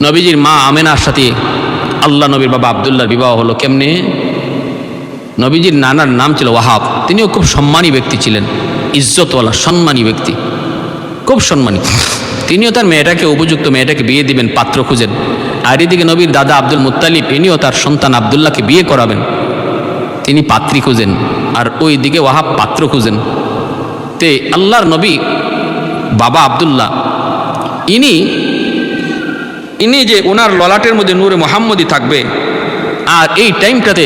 নবীজির মা আমেনার সাথে আল্লাহ নবীর বাবা আবদুল্লাহর বিবাহ হলো কেমনে? নবীজির নানার নাম ছিল ওয়াহাব। তিনিও খুব সম্মানী ব্যক্তি ছিলেন, ইজ্জতওয়ালা সম্মানী ব্যক্তি, খুব সম্মানী। তিনিও তার মেয়েটাকে, উপযুক্ত মেয়েটাকে বিয়ে দিবেন, পাত্র খুঁজেন। আর এদিকে নবীর দাদা আব্দুল মুত্তালিব, ইনিও তার সন্তান আবদুল্লাহকে বিয়ে করাবেন, তিনি পাত্রী খুঁজেন। আর ওই দিকে ওয়াহাব পাত্র খুঁজেন। তে আল্লাহর নবী বাবা আবদুল্লাহ ইনি যে ওনার ললাটের মধ্যে নূরে মোহাম্মদী থাকবে, আর এই টাইমটাতে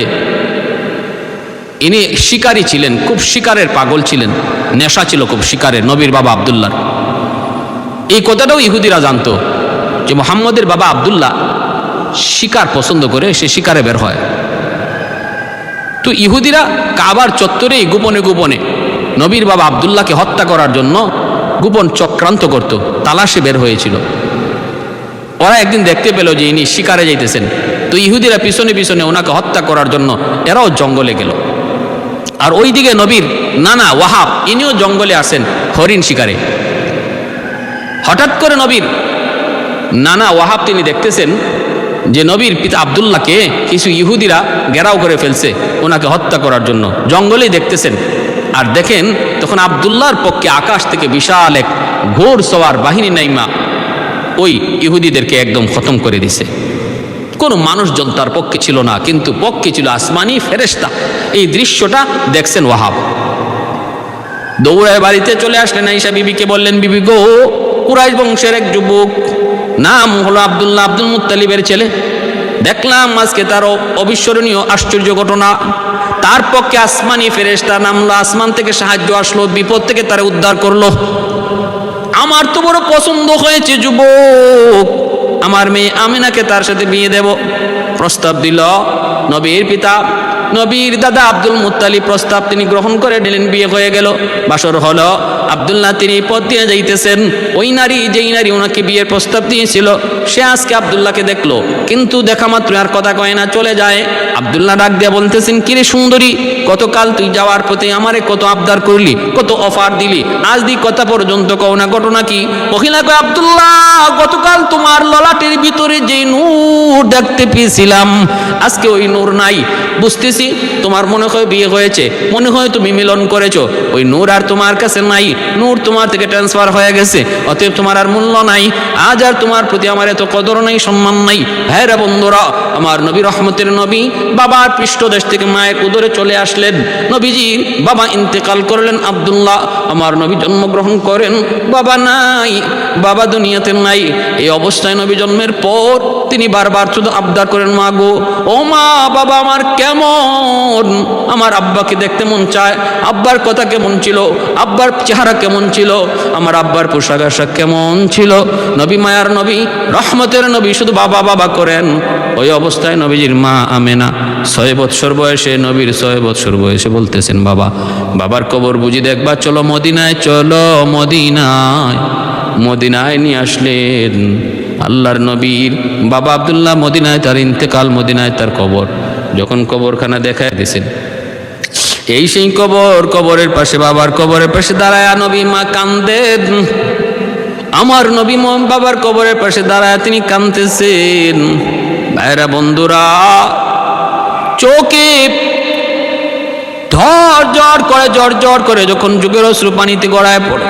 ইনি শিকারী ছিলেন, খুব শিকারের পাগল ছিলেন, নেশা ছিল খুব শিকারের নবীর বাবা আবদুল্লাহর। এই কথাটাও ইহুদিরা জানতো যে মোহাম্মদের বাবা আবদুল্লাহ শিকার পছন্দ করে, সে শিকারে বের হয়। তো ইহুদিরা কাবার চত্বরে গোপনে গোপনে নবীর বাবা আবদুল্লাহকে হত্যা করার জন্য গোপন চক্রান্ত করত, তালাশে বের হয়েছিল। ওরা একদিন দেখতে পেল যে ইনি শিকারে যাইতেছেন, তো ইহুদিরা পিছনে পিছনে ওনাকে হত্যা করার জন্য এরাও জঙ্গলে গেল। আর ওইদিকে নবীর নানা ওয়াহাব, ইনিও জঙ্গলে আসেন হরিণ শিকারে। হঠাৎ করে নবীর নানা ওয়াহাব তিনি দেখতেছেন যে নবীর পিতা আবদুল্লাহকে কিছু ইহুদিরা ঘেরাও করে ফেলছে ওনাকে হত্যা করার জন্য, জঙ্গলেই দেখতেছেন। আর দেখেন তখন আবদুল্লাহর পক্ষে আকাশ থেকে বিশাল এক ঘোড় সওয়ার বাহিনী নাইমা ওই ইহুদিদেরকে একদম খতম করে দিছে। কোনো মানুষজন তার পক্ষে ছিল না, কিন্তু পক্ষে ছিল আসমানি ফেরেশতা। এই দৃশ্যটা দেখছেন ওয়াহাব। দৌড়ায় বাড়িতে চলে আসলেন, আয়েশা বিবিকে বললেন, বিবি গো, কুরাইশ বংশের এক যুবক, নাম হলো আবদুল্লাহ, আব্দুল মুত্তালিবের ছেলে। দেখলাম আজকে তার অবিস্মরণীয় আশ্চর্য ঘটনা। তার পক্ষে আসমানি ফেরেশতা নামলো, আসমান থেকে সাহায্য আসলো, বিপদ থেকে তারা উদ্ধার করলো। আমার তো বড় পছন্দ হয়েছে যুবক, আমার মেয়ে আমিনাকে তার সাথে বিয়ে দেব। প্রস্তাব দিল নবীর পিতা, নবীর দাদা আব্দুল মুত্তালিব। প্রস্তাব তিনি গ্রহণ করে নিলেন, বিয়ে হয়ে গেল, বাসর হলো। আবদুল্লাহ তিনি পথ দিয়ে যাইতেছেন, ওই নারী, যেই নারী ওনাকে বিয়ের প্রস্তাব দিয়েছিল, সে আজকে আবদুল্লাহকে দেখলো, কিন্তু দেখা মাত্র আর কথা কয় না, চলে যায়। আবদুল্লাহ ডাক দিয়ে বলতেছেন, কিরে সুন্দরী, গতকাল তুই যাওয়ার পথে আমারে কত আবদার করলি, কত অফার দিলি, আজ দি কথা পর্যন্ত কও না, ঘটনা কি? মহিলা কয়, আবদুল্লাহ, গতকাল তোমার ললাটের ভিতরে যে নূর দেখতে পেয়েছিলাম, আজকে ওই নূর নাই। বুঝতেছি তোমার মনে হয় বিয়ে হয়েছে, মনে হয় তুমি মিলন করেছো, ওই নূর আর তোমার কাছে নাই, নূর তোমার থেকে ট্রান্সফার হয়ে গেছে, অতএব তোমার আর মূল্য নাই। আজ আর তোমার প্রতি আমার এত কদর নাই, সম্মান নাই। ভাইরা বন্ধুরা, আমার নবী রহমতের নবী বাবার পৃষ্ঠদেশ থেকে মায়ের উদরে চলে আসলেন। নবীজি বাবা ইন্তেকাল করলেন, আব্দুল্লাহ আমার নবী জন্মগ্রহণ করেন, বাবা নাই, বাবা দুনিয়াতে নাই। এই অবস্থায় নবী জন্মের পর তিনি বারবার শুধু আবদার করেন, মা গো, ও মা, বাবা আমার কেমন, আমার আব্বাকে দেখতে মন চায়, আব্বার কথা কেমন ছিল, আব্বার চেহারা কেমন ছিল, আমার আব্বার পোশাক আশাক কেমন ছিল। নবী মায়ার নবী রহমতের নবী শুধু বাবা বাবা করেন। ওই অবস্থায় নবীজির মা আমেনা 6 বৎসর বয়সে, নবীর 6 বৎসর বয়সে বলতেছেন, বাবা, বাবার কবর বুঝি দেখবা, চলো মদিনায়, চলো মদিনায়। মদিনায় নিয়ে আসলেন আল্লাহর নবীর বাবা আবদুল্লাহ। মদিনায় তার ইন্তেকাল, মদিনায় তার কবর। যখন কবরখানা দেখায় দিয়েছেন, এই সেই কবর, কবরের পাশে, বাবার কবরের পাশে দাঁড়ায় নবী মা কান্দেন। আমার নবী বাবার কবরের পাশে দাঁড়ায় তিনি কাঁদতেছেন। ভাইরা বন্ধুরা, চোখে ঝরঝর করে যখন যুগের অশ্রু পানিতে গড়ায় পড়ে,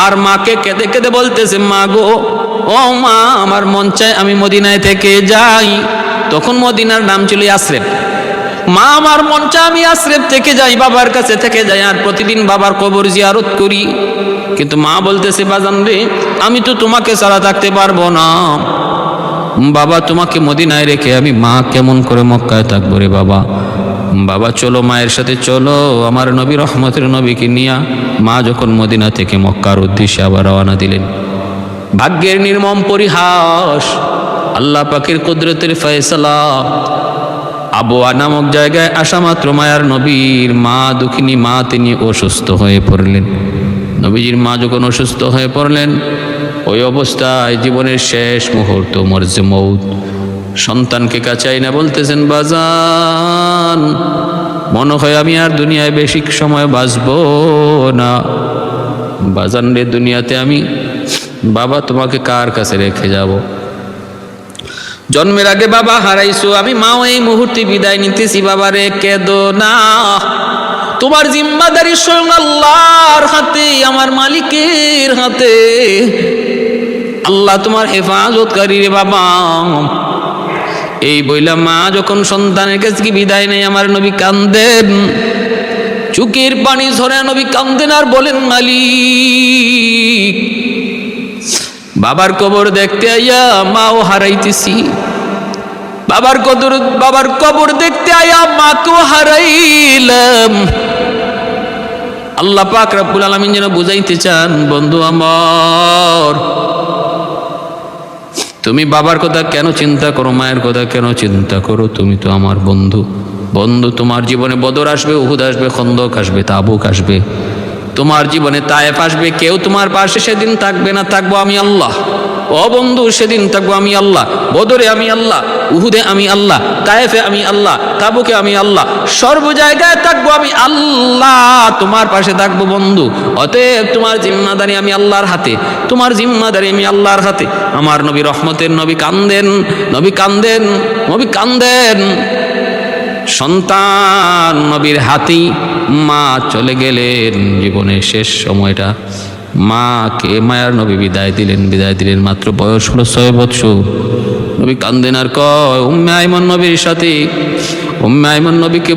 আর মাকে কেঁদে কেঁদে বলতেছে, মা গো, ও মা, আমার মন চায় আমি মদিনায় থেকে যাই। তখন মদিনার নাম ছিল ইয়াসরিব। মা, আমার মন চায় আমি ইয়াসরিব থেকে যাই, বাবার কাছে থেকে যাই, আর প্রতিদিন বাবার কবর জিয়ারত করি। কিন্তু মা বলতেছে, বাজান রে, আমি তো তোমাকে ছাড়া থাকতে পারবো না। বাবা, তোমাকে মদিনায় রেখে আমি মা কেমন করে মক্কায় থাকবো রে বাবা। বাবা চলো, মায়ের সাথে চলো, আমার নবী রহমতের নবীকে নিয়া। মা যখন মদিনা থেকে মক্কার উদ্দেশ্যে আবার রওনা দিলেন, ভাগ্যের নির্মম পরিহাস, আল্লাহ পাকের কুদরতের ফয়সালা, আবওয়া নামক জায়গায় আসা মাত্র মায়ার নবীর মা, দুঃখিনী মা, তিনি অসুস্থ হয়ে পড়লেন। নবীজির মা যখন অসুস্থ হয়ে পড়লেন, ওই অবস্থায় জীবনের শেষ মুহূর্ত, মরজে মৌত, সন্তানকে কাছাই না বলতেছেন, বাজান, মনে হয় আমি আর দুনিয়ায় বেশি সময় বাঁচব না। বাজান রে, দুনিয়াতে আমি, বাবা, তোমাকে কার কাছে রেখে যাব? জন্মের আগে বাবা হারাইছো, আমি মাও এই মুহূর্তে বিদায় নিতেছি, বাবারে কেঁদো না। তোমার জিম্মাদারি স্বয়ং আল্লাহর হাতে, আমার মালিকের হাতে। আল্লাহ তোমার হেফাজতকারী রে বাবা। এই বইলা মা যখন সন্তানের কাছ থেকে বিদায় নেয়, আমার নবী কান্দেন, চোখের পানি ঝরে নবী কান্দেন আর বলেন, মালিক, বাবার কবর দেখতে আইয়া মাও হারাইতেছি, বাবার কবর দেখতে আইয়া মাকেও হারাইলাম। আল্লাহ পাক রব্বুল আলামিন যেন বুঝাইতে চান, বন্ধু আমার, তুমি বাবার কথা কেন চিন্তা করো, মায়ের কথা কেন চিন্তা করো? তুমি তো আমার বন্ধু। বন্ধু, তোমার জীবনে বদর আসবে, উহুদ আসবে, খন্দক আসবে, তাবুক আসবে, তোমার জীবনে তায়েফ আসবে। কেউ তোমার পাশে সেদিন থাকবে না, থাকবো আমি আল্লাহ। ও বন্ধু, সেদিন থাকবো আমি আল্লাহ। বদরে আমি আল্লাহ, উহুদে আমি আল্লাহ, তায়েফে আমি আল্লাহ, তাবুকে আমি আল্লাহ, সর্ব জায়গায় থাকবো আমি আল্লাহ, তোমার পাশে থাকবো বন্ধু। অতএব তোমার জিম্মাদারি আমি আল্লাহর হাতে, তোমার জিম্মাদারি আমি আল্লাহর হাতে। আমার নবী রহমতের নবী কান্দেন, নবী কান্দেন, নবী কান্দেন। সন্তান নবীর হাতেই মা চলে গেলেন, জীবনের শেষ সময়টা মাকে মায়ার নবী বিদায় দিলেন। মাত্র বয়স হলো 6 বছর। নবী কান্দেন আর কয়, উম্মে আইমন নবীর সাথে। উম্মে আইমন নবীকে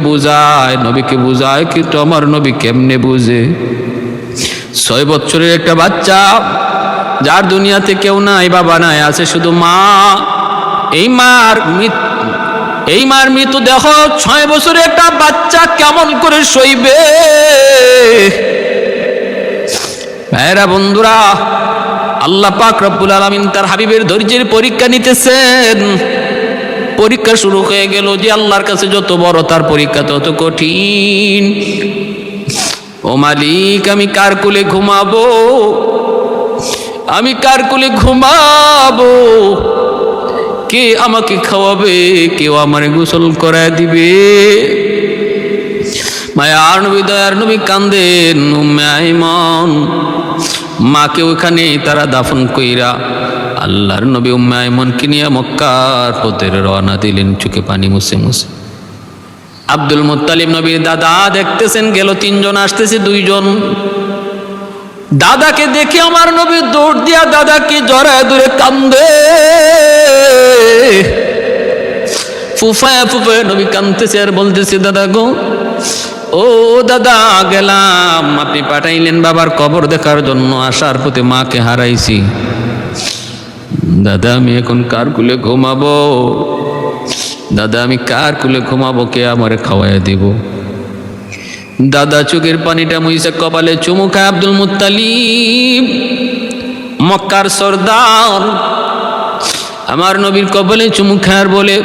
বুঝায়, কিন্তু আমার নবী কেমনে বুঝে? 6 বছরের একটা বাচ্চা, যার দুনিয়াতে কেউ নাই, বাবা নাই, আছে শুধু মা। এই মার মৃত্যু দেখো, 6 বছরের একটা বাচ্চা কেমন করে সইবে? ভাইরা বন্ধুরা, আল্লাহ পাক রব্বুল আলামিন তার হাবিবের ধৈর্যের পরীক্ষা নিতেছেন। পরীক্ষা শুরু হয়ে গেল, যে আল্লাহর কাছে যত বড় তার পরীক্ষা তত কঠিন। ও মালিক, আমি কার কোলে ঘুমাবো? কে আমাকে খাওয়াবে? কেউ আমারে গোসল করায় দিবে? মায়ার নবী, দয়ার নবী কান্দেন। উম্মে আইমন মাকে ওখানে তারা দাফন কইরা আল্লাহর নবী উম্মে আইমনকে নিয়ে মক্কার পথে রওনা দিলেন, চোখে পানি মুছে মুছে। আব্দুল মুত্তালিব নবীর দাদা দেখতেছেন, গেল 3 জন, আসতেছে 2 জন। দাদাকে দেখে আমার নবী দৌড় দিয়া দাদাকে জড়ায় ধরে কান্দে। ফুফায় নবী কান্দতেছে আর বলতেছে, দাদা গো, ও দাদা, গেলাম, আপনি পাঠাইলেন বাবার কবর দেখার জন্য, আসার পথে মাকে হারাইছি। দাদা, আমি এখন কার কুলে ঘুমাবো? দাদা, আমি কার কুলে ঘুমাবো? কে আমারে খাওয়াইয়া দিব? দাদা চোখের পানিটা মুইছে কপালে চুমু খায়। আব্দুল মুত্তালিব মক্কার সর্দার আমার নবীর কপালে চুমু খায় বলে,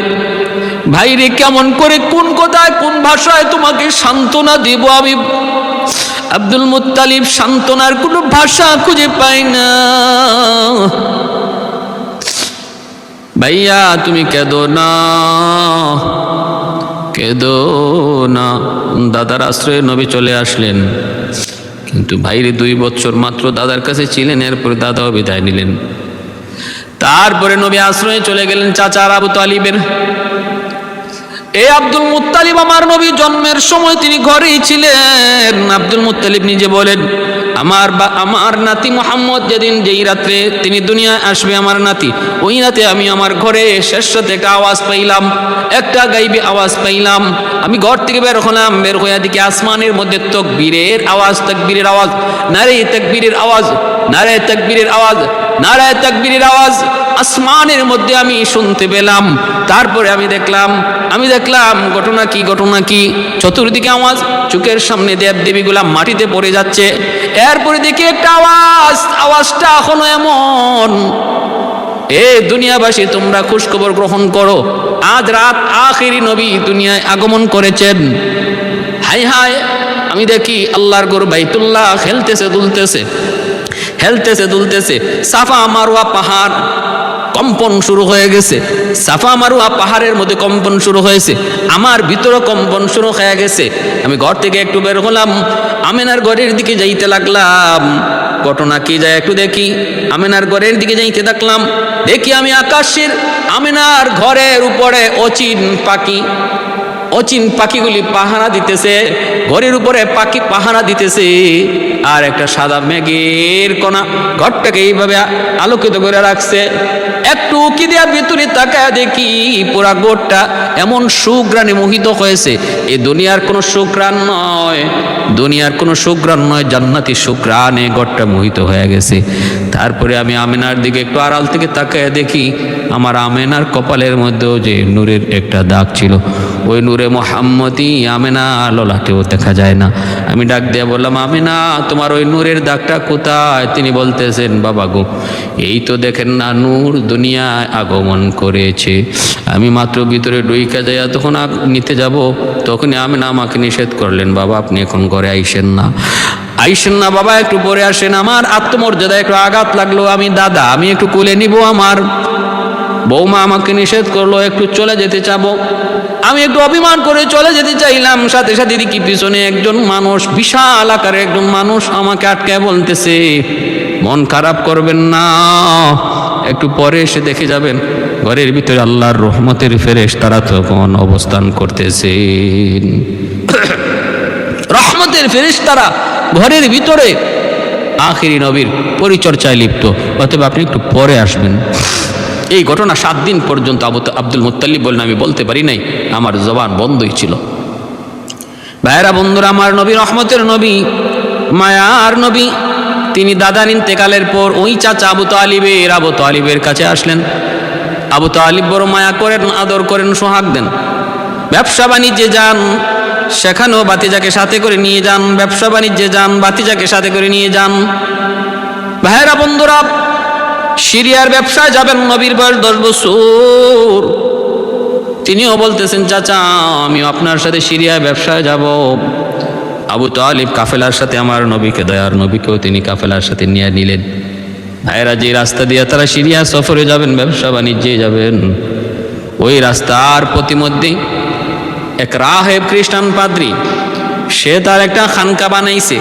ভাই রে, কেমন করে, কোন কথায়, কোন ভাষায় তোমাকে সান্ত্বনা দেব আমি? আব্দুল মুত্তালিব সান্ত্বনার কোনো ভাষা খুঁজে পাই না। ভাইয়া, তুমি কেঁদো না, কেঁদো না। দাদার আশ্রয়ে নবী চলে আসলেন, কিন্তু ভাইরে 2 বছর মাত্র দাদার কাছে ছিলেন। এরপরে দাদাও বিদায় নিলেন। তারপরে নবী আশ্রয়ে চলে গেলেন চাচার আবু তালিবের। এই আব্দুল মুত্তালিব আমার নবী জন্মের সময় তিনি ঘরেই ছিলেন। আব্দুল মুত্তালিব নিজে বলেন, আমার নাতি মোহাম্মদ যেই রাত্রে তিনি দুনিয়ায় আসবে, আমার নাতি, ওই রাতে আমি আমার ঘরে শেষ রাতে একটা আওয়াজ পাইলাম, একটা গাইবে আওয়াজ পাইলাম। আমি ঘর থেকে বের হলাম, বের হইয়া দিকে আসমানের মধ্যে তাকবীরের আওয়াজ, তাকবীরের আওয়াজ, নারে তাকবীরের আওয়াজ, নারে তাকবীরের আওয়াজ, নারে তাকবীরের আওয়াজ আসমানের মধ্যে আমি শুনতে পেলাম। তারপরে আমি দেখলাম ঘটনা কি? চতুর্দিকে আওয়াজ, চোখের সামনে দেবদেবীগুলা মাটিতে পড়ে যাচ্ছে। এরপরে দেখি একটা আওয়াজটা এখনো এমন, এ দুনিয়াবাসী, তোমরা খুশখবর গ্রহণ করো, আজ রাত আখিরি নবী দুনিয়ায় আগমন করেছেন। হায় হায়, আমি দেখি আল্লাহর ঘর বাইতুল্লাহ খেলতেছে দুলতেছে। সাফা মারওয়া পাহাড় কম্পন শুরু হয়ে গেছে। সাফা মারুয়া পাহাড়ের মধ্যে কম্পন শুরু হয়েছে, আমার ভিতরে কম্পন শুরু হয়ে গেছে। আমি ঘর থেকে একটু বের হলাম, আমেনার ঘরের দিকে যাইতে লাগলাম। ঘটনা কি যায় একটু দেখি। আমেনার ঘরের দিকে যাইতে দেখলাম, দেখি আমি আকাশের আমেনার ঘরের উপরে অচিন পাখিগুলি পাহারা দিতেছে, ঘরের উপরে পাখি পাহারা দিতেছে। আর একটা সাদা মেঘের কণা ঘরটাকে এইভাবে আলোকিত করে রাখছে। একটু উকি দেওয়া ভিতরে তাকায় দেখি পুরা ঘরটা এমন সুঘ্রাণে মোহিত হয়েছে। এই দুনিয়ার কোনো সুঘ্রাণ নয়, দুনিয়ার কোনো সুঘ্রাণ নয়, জান্নাতি সুঘ্রাণে ঘরটা মোহিত হয়ে গেছে। তারপরে আমি আমেনার দিকে একটু আড়াল থেকে তাকায় দেখি আমার আমেনার কপালের মধ্যেও যে নূরের একটা দাগ ছিল, ওই নূরে মোহাম্মদী আমেনা ললাটেও দেখা যায় না। আমি ডাক দিয়ে বললাম, আমেনা তোমার ওই নূরের দাগটা কোথায়? তিনি বলতেছেন, বাবা গো, এই তো দেখেন না নূর দুনিয়ায় আগমন করেছে। আমি মাত্র ভিতরে ডুইকা যাইয়া তখন নিতে যাব, তখনই আমেনা আমাকে নিষেধ করলেন, বাবা আপনি এখন ঘরে আইসেন না বাবা, একটু পরে আসেন। আমার আত্মমর্যাদা একটু আঘাত লাগলো। আমি দাদা, আমি একটু কোলে নিব। আমার বৌমা আমাকে নিষেধ করলো, একটু চলে যেতে চাবো। আমি একটু অভিমান করে চলে যেতে চাইলাম, সাথে সাথে দেখি পিছনে একজন মানুষ, বিশাল আকারের একজন মানুষ আমাকে আটকায় বলতেছে, মন খারাপ করবেন না, একটু পরে এসে দেখে যাবেন ঘরের ভিতরে আল্লাহর রহমতের ফেরেশতারা তখন অবস্থান করতেছেন। রহমতের ফেরেশতারা ঘরের ভিতরে আখিরি নবীর পরিচর্যায় লিপ্ত, অতএব আপনি একটু পরে আসবেন। এই ঘটনা 7 দিন পর্যন্ত আব্দুল মুত্তালিব বললেন, আমি বলতে পারি নাই, আমার জবান বন্ধই ছিল। ভাইরা বন্ধুরা, আমার নবী রহমতের নবী, মায়ার নবী, তিনি দাদার ইন্তেকালের পর ওই চাচা আবু তালিবের কাছে আসলেন। আবু তালিব বড় মায়া করেন, আদর করেন, সোহাগ দেন। ব্যবসা বাণিজ্যে যান, সেখানেও বাতিজাকে সাথে করে নিয়ে যান। ব্যবসা বাণিজ্যে যান, বাতিজাকে সাথে করে নিয়ে যান। ভাইরা বন্ধুরা, সিরিয়ার ব্যবসায় যাবেন, নবীর বয়স 10 বছর। তিনিও বলতেছেন, চাচা আমিও আপনার সাথে সিরিয়ার ব্যবসায় যাব। আবু তালিব কাফেলার সাথে আমার নবীকে, দয়ার নবীকেও তিনি কাফেলার সাথে নিয়ে নিলেন। ভাইরা যে রাস্তা দিয়ে তারা সিরিয়া সফরে যাবেন, ব্যবসা বাণিজ্যে যাবেন, ওই রাস্তার প্রতিমধ্যে এক রাহেব খ্রিস্টান পাদ্রী, সে তার একটা খানকা বানাইছে।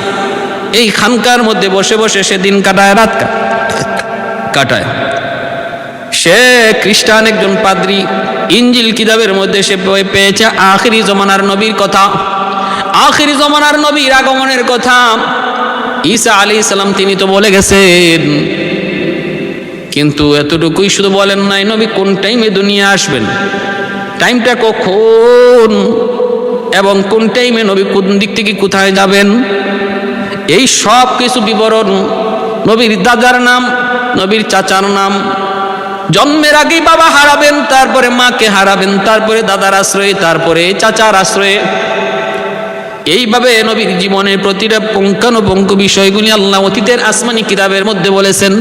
এই খানকার মধ্যে বসে বসে সে দিন কাটায়, রাত কাটায়। সে খ্রিস্টান একজন পাদ্রী। ইঞ্জিল কিতাবের মধ্যে সে পেয়েছে আখিরি জমানার নবীর কথা, আখিরি জমানার নবীর আগমনের কথা। ঈসা আলাইহিস সালাম তিনি তো বলে গেছেন, কিন্তু এতটুকুই শুধু বলেন নাই নবী কোন টাইমে দুনিয়া আসবেন, টাইমটা কখন এবং কোন টাইমে নবী কোন দিক থেকে কোথায় যাবেন, এই সব কিছু বিবরণ। নবীর দাদার নাম, নবীর চাচার নাম, জন্মের আগেই বাবা হারাবেন, তারপরে মাকে হারাবেন, তারপরে দাদার আশ্রয়ে, তারপরে চাচার আশ্রয়ে। এইভাবে নবীর জীবনের প্রতিটা পুঙ্খানুপুঙ্খ বিষয়গুলি আল্লাহ অতীতের আসমানি কিতাবের মধ্যে বলেছেন।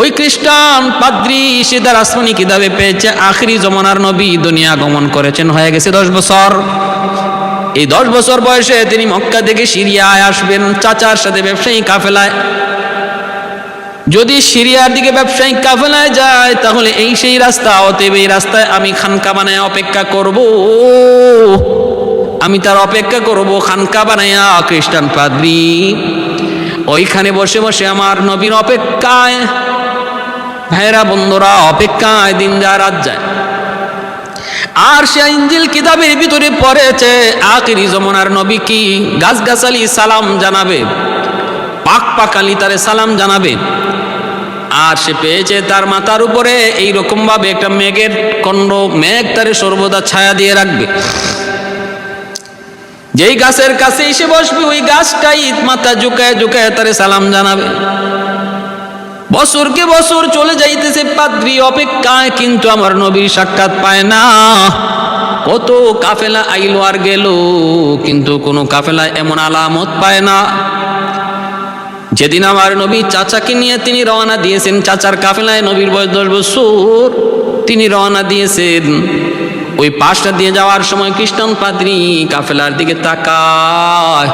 ওই খ্রিস্টান পাদ্রী সে তার আসমানি কিতাবে পেয়েছে আখিরি জমানার নবী দুনিয়া আগমন করেছেন, হয়ে গেছে 10 বছর। এই 10 বছর বয়সে তিনি মক্কা থেকে সিরিয়ায় আসবেন চাচার সাথে ব্যবসায়ী কাফেলায়। যদি সিরিয়ার দিকে ব্যবসায়িক কাফেলায় যায় তাহলে এই সেই রাস্তা, অতএব এই রাস্তায় আমি খানকা বানায় অপেক্ষা করব, আমি তার অপেক্ষা করব খানকা বানায়া। খ্রিস্টান পাদ্রী ওইখানে বসে বসে আমার নবীর অপেক্ষায়, ভাইরা বন্ধুরা, অপেক্ষায় দিন যায় রাত যায়। আর সে ইঞ্জিল কিতাবের ভিতরে পড়েছে আখিরি জমানার নবী কি গাছগাছালি সালাম জানাবে, পাক পাকালি তারে সালাম জানাবে। আর সে পেয়েছে তার মাথার উপরে এইরকম ভাবে একটা মেঘের খণ্ড, মেঘ তারে সর্বদা ছায়া দিয়ে রাখবে। যেই গাছের কাছে এসে বসবে ওই গাছটাই মাথা ঝুঁকায় ঝুঁকায় তারে সালাম জানাবে। বছরকে বছর চলে যাইতেছে পাদ্রী অপেক্ষায়, কিন্তু আমার নবীর সাক্ষাৎ পায় না। কত কাফেলা আইলো আর গেল, কিন্তু কোনো কাফেলা এমন আলামত পায় না। যেদিন আমার নবী চাচাকে নিয়ে তিনি রওনা দিয়েছেন, চাচার কাফেলায় নবীর বয়স 10 বছর, তিনি রওনা দিয়েছেন। ওই পাশটা দিয়ে যাওয়ার সময় খ্রিস্টান পাদ্রী কাফেলার দিকে তাকায়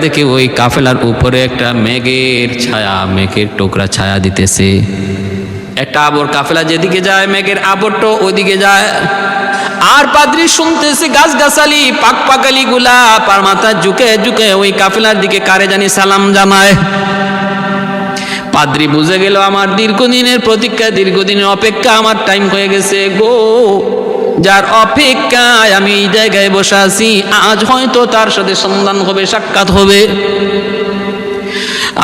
দেখে ওই কাফেলার উপরে একটা মেঘের ছায়া, মেঘের টুকরা ছায়া দিতেছে। একটা আবর কাফেলা যেদিকে যায় মেঘের আবরটা ওইদিকে যায়, আর পাদ্রী শুনতেছে গাছগাছালি পাক পাকালি গুলা পার মাথা ঝুঁকে ঝুঁকে ওই কাফেলার দিকে কারে জানি সালাম জানায়। পাদ্রী বুঝে গেল আমার দীর্ঘদিনের প্রতীক্ষা, দীর্ঘদিনের অপেক্ষা আমার টাইম হয়ে গেছে গো। যার অপেক্ষায় আমি এই জায়গায় বসে আছি, আজ হয়তো তার সাথে সন্ধান হবে, সাক্ষাৎ হবে।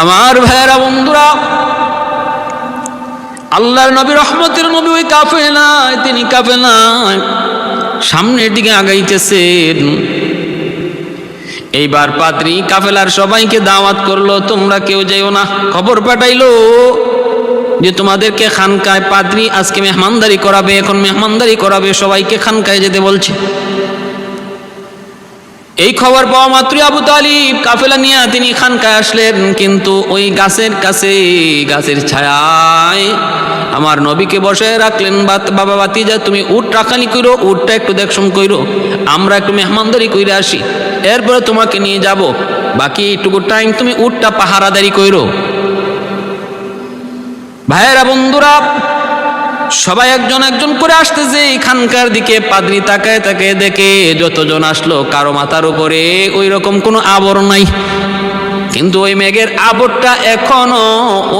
আমার ভাইয়েরা বন্ধুরা, আল্লাহর নবী রহমতের নবী ওই কাফেলায়, তিনি কাফেলায় সামনের দিকে আগাইতেছেন। এইবার পাদ্রী কাফেলার সবাইকে দাওয়াত করলো, তোমরা কেউ যেও না। খবর পাঠাইলো যে তোমাদেরকে খানকায় পাদ্রী আজকে মেহমানদারি করাবে, এখন মেহমানদারি করাবে, সবাইকে খানকায় যেতে বলছে। এই খবর পাওয়া মাত্রই আবু তালিব কাফেলা নিয়ে তিনি খানকায় আসলেন, কিন্তু ওই গাছের কাছে, গাছের ছায়ায় আমার নবীকে বসে রাখলেন। বাবা বাতিজা, তুমি উট রাখালি কইরো, উটটা একটু দেখশন কইরো, আমরা একটু মেহমানদারি কইরে আসি, এরপরে তোমাকে নিয়ে যাব, বাকি এইটুকু টাইম তুমি উটটা পাহারাদারি কইরো। ভাইয়েরা বন্ধুরা, সবাই একজন একজন করে আসতেছে খানকার দিকে। পাদ্রী তাকায় তাকায় দেখে যতজন আসলো কারো মাথার উপরে ওই রকম কোনো আবরণ নাই, কিন্তু ওই মেঘের আবরটা এখনো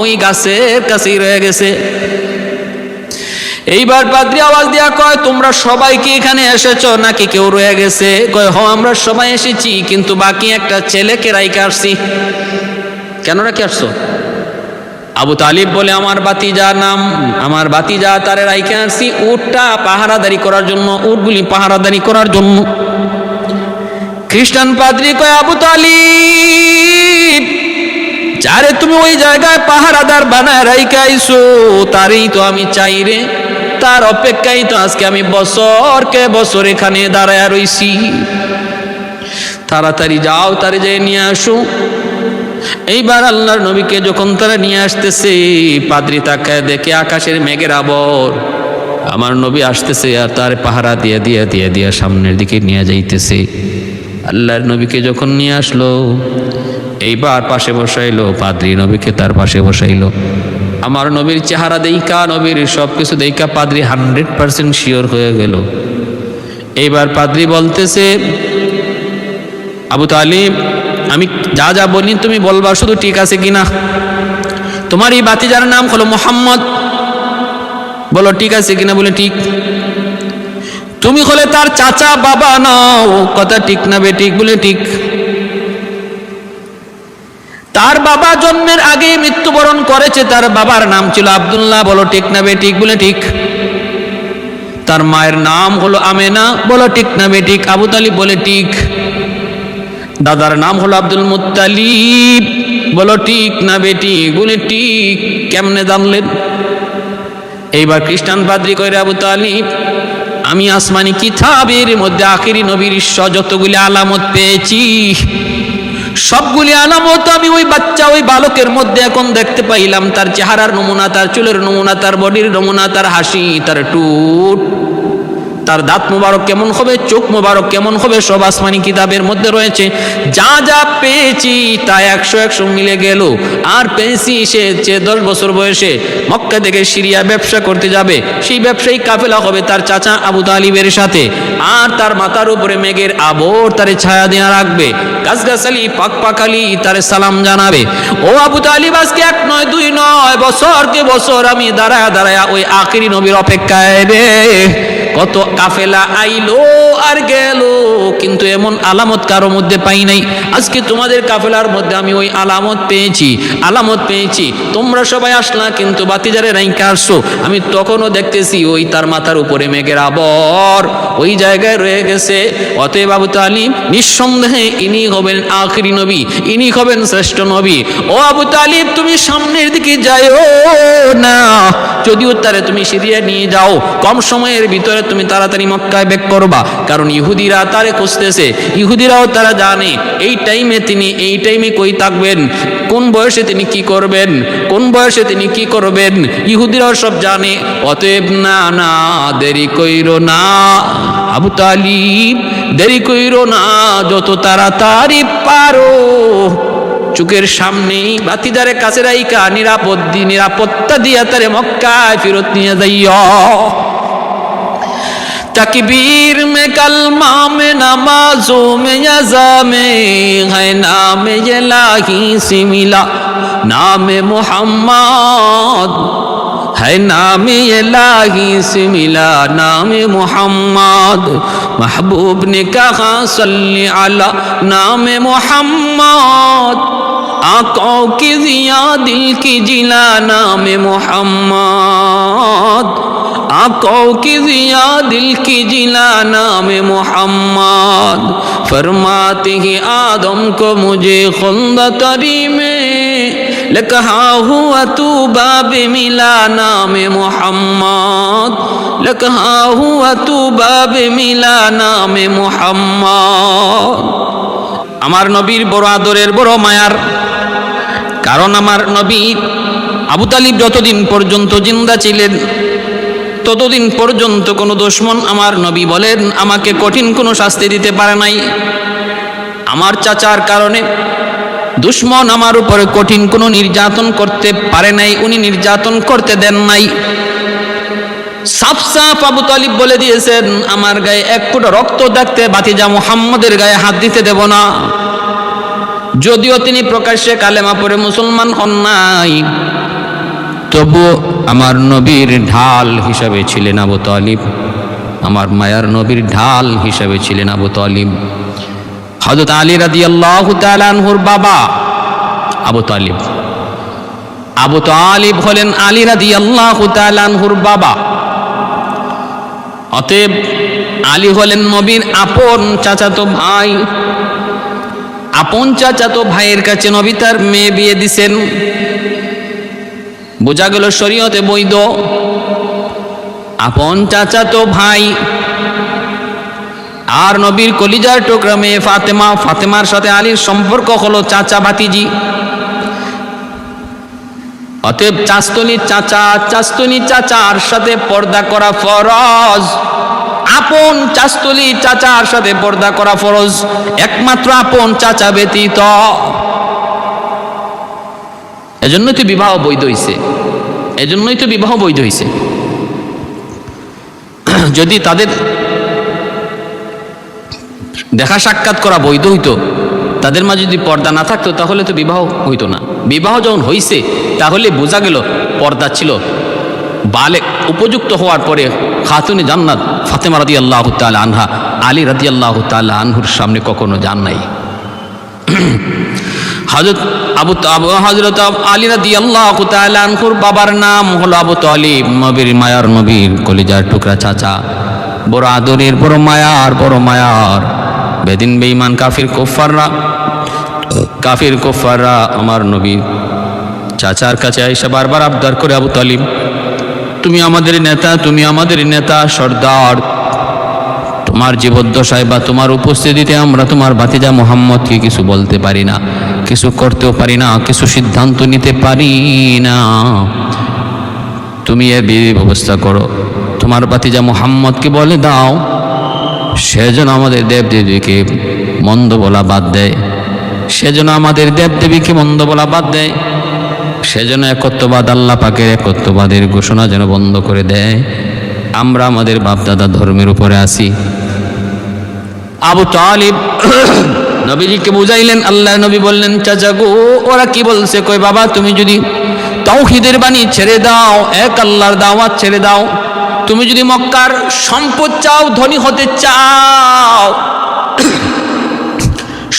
ওই গাছের কাছেই রয়ে গেছে। এইবার পাদ্রী আওয়াজ দিয়া কয়, তোমরা সবাই কি এখানে এসেছো নাকি কেউ রয়ে গেছে? কয়, হ আমরা সবাই এসেছি, কিন্তু বাকি একটা ছেলেকে রাইখে আসছি। কেন রাখে আসছো? আবু তালিব বলে, আমার বাতিজা নাম, আমার বাতিজা তারে রাইখে আসছি উটটা পাহারাদারি করার জন্য, উটগুলি পাহারাদারি করার জন্য। খ্রিস্টান পাদ্রী কয়, আবু তালিব, যারে তুমি ওই জায়গায় পাহারাদার বানায় রাইখে আইছো, তারই তো আমি চাই রে, তার অপেক্ষায় তো আজকে আমি বছরকে বছর এখানে দাঁড়ায় রইছি। তাড়াতাড়ি যাও, তারে যেয়ে নিয়ে আসো। এইবার আল্লাহর নবীকে যখন তারা নিয়ে আসতেছে, পাদ্রী তাকায় দেখে আকাশের মেঘের আবর, আমার নবী আসতেছে আর তার পাহারা দিয়ে দিয়ে দিয়ে দিয়ে সামনের দিকে নিয়ে যাইতেছে। আল্লাহর নবীকে যখন নিয়ে আসলো, এইবার পাশে বসাইলো, পাদ্রী নবীকে তার পাশে বসাইলো। আমার নবীর চেহারা দেইকা, নবীর সব কিছু দেইকা পাদ্রী 100% শিওর হয়ে গেল। এইবার পাদ্রী বলতেছে, আবু তালিব, আমি যা যা বলি তুমি বলবা, শুধু ঠিক আছে কিনা। তোমার এই বাতিজার নাম হলো মোহাম্মদ, বলো ঠিক আছে কিনা। বলে ঠিক। তুমি হলে তার চাচা বাবা নাও, কথা ঠিক না বেঠিক? বলে ঠিক। তার বাবা জন্মের আগে মৃত্যুবরণ করেছে, তার বাবার নাম ছিল আব্দুল্লাহ, বলো ঠিক না বেঠিক? বলে ঠিক। তার মায়ের নাম হলো আমেনা, বলো ঠিক না বেঠিক? আবু তালিব বলে ঠিক। দাদার নাম হলো আব্দুল মুত্তালিব, বলো ঠিক না বেঠিক? বলে ঠিক। কেমনে জানলেন? এইবার খ্রিস্টান পাদ্রী কইরে, আবু তালিব, আমি আসমানি কিতাবের মধ্যে আখিরি নবীর যতগুলি আলামত পেয়েছি, সবগুলি আলামত আমি ওই বাচ্চা, ওই বালকের মধ্যে এখন দেখতে পাইলাম। তার চেহারার নমুনা, তার চুলের নমুনা, তার বডির নমুনা, তার হাসি, তার টুট, তার দাঁত মুবারক কেমন হবে, চোখ মুবারক কেমন হবে, সব আসমানি কিতাবের মধ্যে রয়েছে। যা যা পেয়েছি তা 100 মিলে গেল। আর পেয়েছি সে 10 বছর বয়সে মক্কা থেকে সিরিয়া ব্যবসা করতে যাবে, সেই ব্যবসায়ী কাফেলা হবে তার চাচা আবু তালিবের সাথে, আর তার মাথার উপরে মেঘের আবর তারে ছায়া দেয়া রাখবে, গাছগাছালি পাক পাকালি তারে সালাম জানাবে। ও আবু তালিব, আজকে 1 নয় 2 নয়, বছরকে বছর আমি দাঁড়ায় দাঁড়ায় ওই আখিরি নবীর অপেক্ষায় রে। কত কাফেলা আইলো আর গেল, কিন্তু এমন আলামত কারো মধ্যে পাই নাই। আজকে তোমাদের কাফেলার মধ্যে আমি ওই আলামত পেয়েছি, আলামত পেয়েছি। তোমরা সবাই আসলা, কিন্তু বাতিজারে রাইখা আসছো। আমি তখনও দেখতেছি ওই তার মাথার উপরে মেঘের আবর ওই জায়গায় রয়ে গেছে। অতএব আবু তালিব, নিঃসন্দেহে ইনি হবেন আখিরি নবী, ইনি হবেন শ্রেষ্ঠ নবী। ও আবু তালিব, তুমি সামনের দিকে যাও না, যদিও তারে তুমি সিরিয়া নিয়ে যাও, কম সময়ের ভিতরে তুমি তাড়াতাড়ি মক্কায় ব্যাক করবা, কারণ ইহুদিরা তারে খুঁজতেছে। ইহুদিরাও তারা জানে এই টাইমে কই থাকবেন, কোন বয়সে তিনি কি করবেন, কোন বয়সে তিনি কি করবেন, ইহুদিরাও সব জানে। অতএব না না, দেরি কইরো না আবু তালিব, দেরি কইরো না, যত তাড়াতাড়ি পারো চোখের সামনেই ভাতিজারে কাছে রাইকা নিরাপত্তা দিয়া তারে মক্কায় ফেরত নিয়ে যাইয়া। तकबीर में कलमा में नमाजों में यज़ा में है नाम इलाही से मिला नाम मोहम्मद है नाम इलाही से मिला नाम मोहम्मद। महबूब ने कहा सल्ली अला नाम मोहम्मद आँखों की जिया दिल की जिला नाम मोहम्मद आँखों की जिया दिल की जिला नाम मोहम्मद। फरमाते ही आदम को मुझे खुंद तरी में लकहा हुआ तू बाब मिला नाम मोहम्मद लकहा हुआ तू बाब मिला नाम मोहम्मद। আমার নবীর বড় আদরের বড় মায়ার, কারণ আমার নবী আবু তালিব যতদিন পর্যন্ত জিন্দা ছিলেন ততদিন পর্যন্ত কোনো দুশমন আমার নবী বলেন আমাকে কঠিন কোনো শাস্তি দিতে পারে নাই। আমার চাচার কারণে দুশমন আমার উপরে কঠিন কোনো নির্যাতন করতে পারে নাই, উনি নির্যাতন করতে দেন নাই। সাফ সাফ আবু তালিব বলে দিয়েছেন আমার গায়ে এক ফোঁটা রক্ত দেখতে ভাতিজা মুহাম্মদের গায়ে হাত দিতে দেব না। যদিও তিনি প্রকাশ্যে কালেমা পড়ে মুসলমান হন নাই, তবু আমার নবীর ঢাল হিসাবে ছিলেন আবু তালিব, আমার মায়ার নবীর ঢাল হিসাবে ছিলেন আবু তালিব। হযরত আলী রাদিয়াল্লাহু তাআলা আনহুর বাবা আবু তালিব, আবু তালিব হলেন আলী রাদিয়াল্লাহু তাআলা আনহুর বাবা। অতএব আলী হলেন নবীর আপন চাচাতো ভাই। আপন চাচাতো ভাইয়ের কাছে নবী তার মেয়ে বিয়ে দিছেন, বোঝা গেল শরীয়তে বৈধ। আপন চাচাতো ভাই আর নবীর কলিজার টুকরা মেয়ে ফাতেমা, ফাতেমার সাথে আলীর সম্পর্ক হলো চাচা ভাতিজি। অতএব চাস্তনি চাচার সাথে পর্দা করা ফরজ, আপন চাস্তলি চাচার সাথে পর্দা করা ফরজ, একমাত্র আপন চাচা ব্যতীত। এজন্যই তো বিবাহ বৈধ হইছে, এজন্যই তো বিবাহ বৈধ হইছে। যদি তাদের দেখা সাক্ষাৎ করা বৈধ হইতো, তাদের মাঝে যদি পর্দা না থাকতো তাহলে তো বিবাহ হইতো না। বিবাহ যখন হইছে তাহলে বোঝা গেল পর্দা ছিল। বালেক উপযুক্ত হওয়ার পরে খাতুনে জান্নাত ফাতেমা রাদিয়াল্লাহু তাআলা আনহা আলী রাদিয়াল্লাহু তাআলা আনহুর সামনে কখনো যান নাই। হযরত আলী রাদিয়াল্লাহু তাআলা আনহুর বাবার নাম হলো আবু তালিব, নবীর মায়ার নবীর কলিজার টুকরা চাচা, বড় আদরের বড় মায়ার। বেদিন বেঈমান কাফির কুফাররা আমার নবীর চাচার কাছে আয়েশা বারবার আবদার করে, আবু তালিব তুমি আমাদের নেতা, তুমি আমাদের নেতা সর্দার, তোমার জীবদ্দশায় বা তোমার উপস্থিতিতে আমরা তোমার ভাতিজা মুহাম্মদকে কিছু বলতে পারি না, কিছু করতেও পারি না, কিছু সিদ্ধান্ত নিতে পারি না। তুমি এর ব্যবস্থা করো, তোমার ভাতিজা মুহাম্মদকে বলে দাও সেজন্য আমাদের দেবদেবীকে মন্দ বলা বাদ দেয়, সেজন্য আমাদের দেবদেবীকে মন্দ বলা বাদ দেয়, সেজন্য একত্ববাদ আল্লাহ পাকের একত্ববাদের ঘোষণা যেন বন্ধ করে দেয়। আমরা আমাদের বাপদাদা ধর্মের উপরে আসি। আবু তালিব নবীজিকে বুঝাইলেন, আল্লাহ নবী বললেন চাচা গো ওরা কি বলছে, কই বাবা তুমি যদি তাওহীদের বাণী ছেড়ে দাও, এক আল্লাহর দাওয়াত ছেড়ে দাও, তুমি যদি মক্কার সম্পদ চাও, ধনী হতে চাও,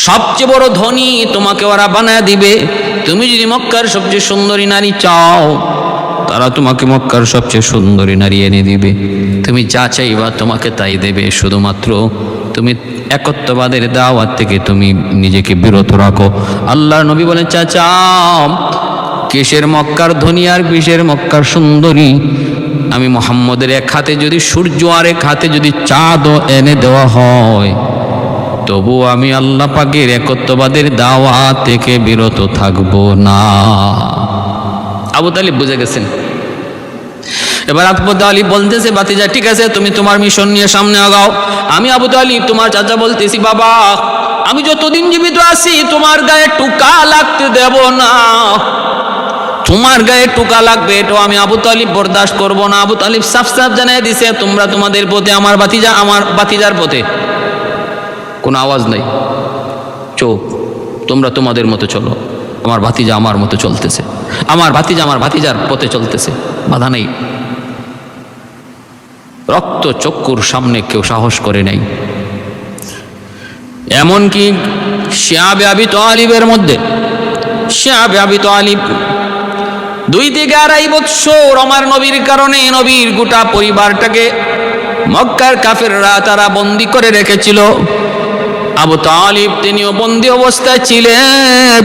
সবচেয়ে বড় ধনী তোমাকে ওরা বানায় দিবে। তুমি যদি মক্কার সবচেয়ে সুন্দরী নারী চাও, তারা তোমাকে মক্কার সবচেয়ে সুন্দরী নারী এনে দিবে। তুমি যা চাইবা তোমাকে তাই দেবে, শুধুমাত্র তুমি একত্ববাদের দাওয়াত থেকে তুমি নিজেকে বিরত রাখো। আল্লাহর নবী বলেন চাচা কিসের মক্কার ধনী আর কিসের মক্কার সুন্দরী, আমি মুহাম্মদের এক হাতে যদি সূর্য আর এক হাতে যদি চাঁদ এনে দেওয়া হয়, তবু আমি আল্লাহ পাকের একত্ববাদের দাওয়াত থেকে বিরত থাকব না। আবু তালিব বুঝে গেছেন। এবার আবু তালিব বলতেছে ভাতিজা ঠিক আছে তুমি তোমার মিশন নিয়ে সামনে আগাও, আমি আবু তালিব তোমার চাচা বলতেছি বাবা আমি যতদিন জীবিত আছি তোমার গায়ে টুকা লাগতে দেব না। তোমার গায়ে টুকা লাগবে এটাও আমি আবু তালিব বরদাস্ত করব না। আবু তালিব সাফ সাফ জানিয়ে দিছে, তোমরা তোমাদের পথে, আমার ভাতিজার পথে। কোনো আওয়াজ নাই, চোখ, তোমরা তোমাদের মতো চলো, আমার ভাতিজা আমার মতো চলতেছে, আমার ভাতিজা আমার ভাতিজার পথে চলতেছে, বাধা নেই। রক্ত চক্ষুর সামনে কেউ সাহস করে নাই। এমনকি শিয়াবে আবি তালিবের মধ্যে, শিয়াবে আবি তালিব 2 থেকে 2.5 বৎসর আমার নবীর কারণে নবীর গোটা পরিবারটাকে মক্কার কাফেররা তারা বন্দী করে রেখেছিল। আবু তালিব তিনিও বন্দী অবস্থায় ছিলেন।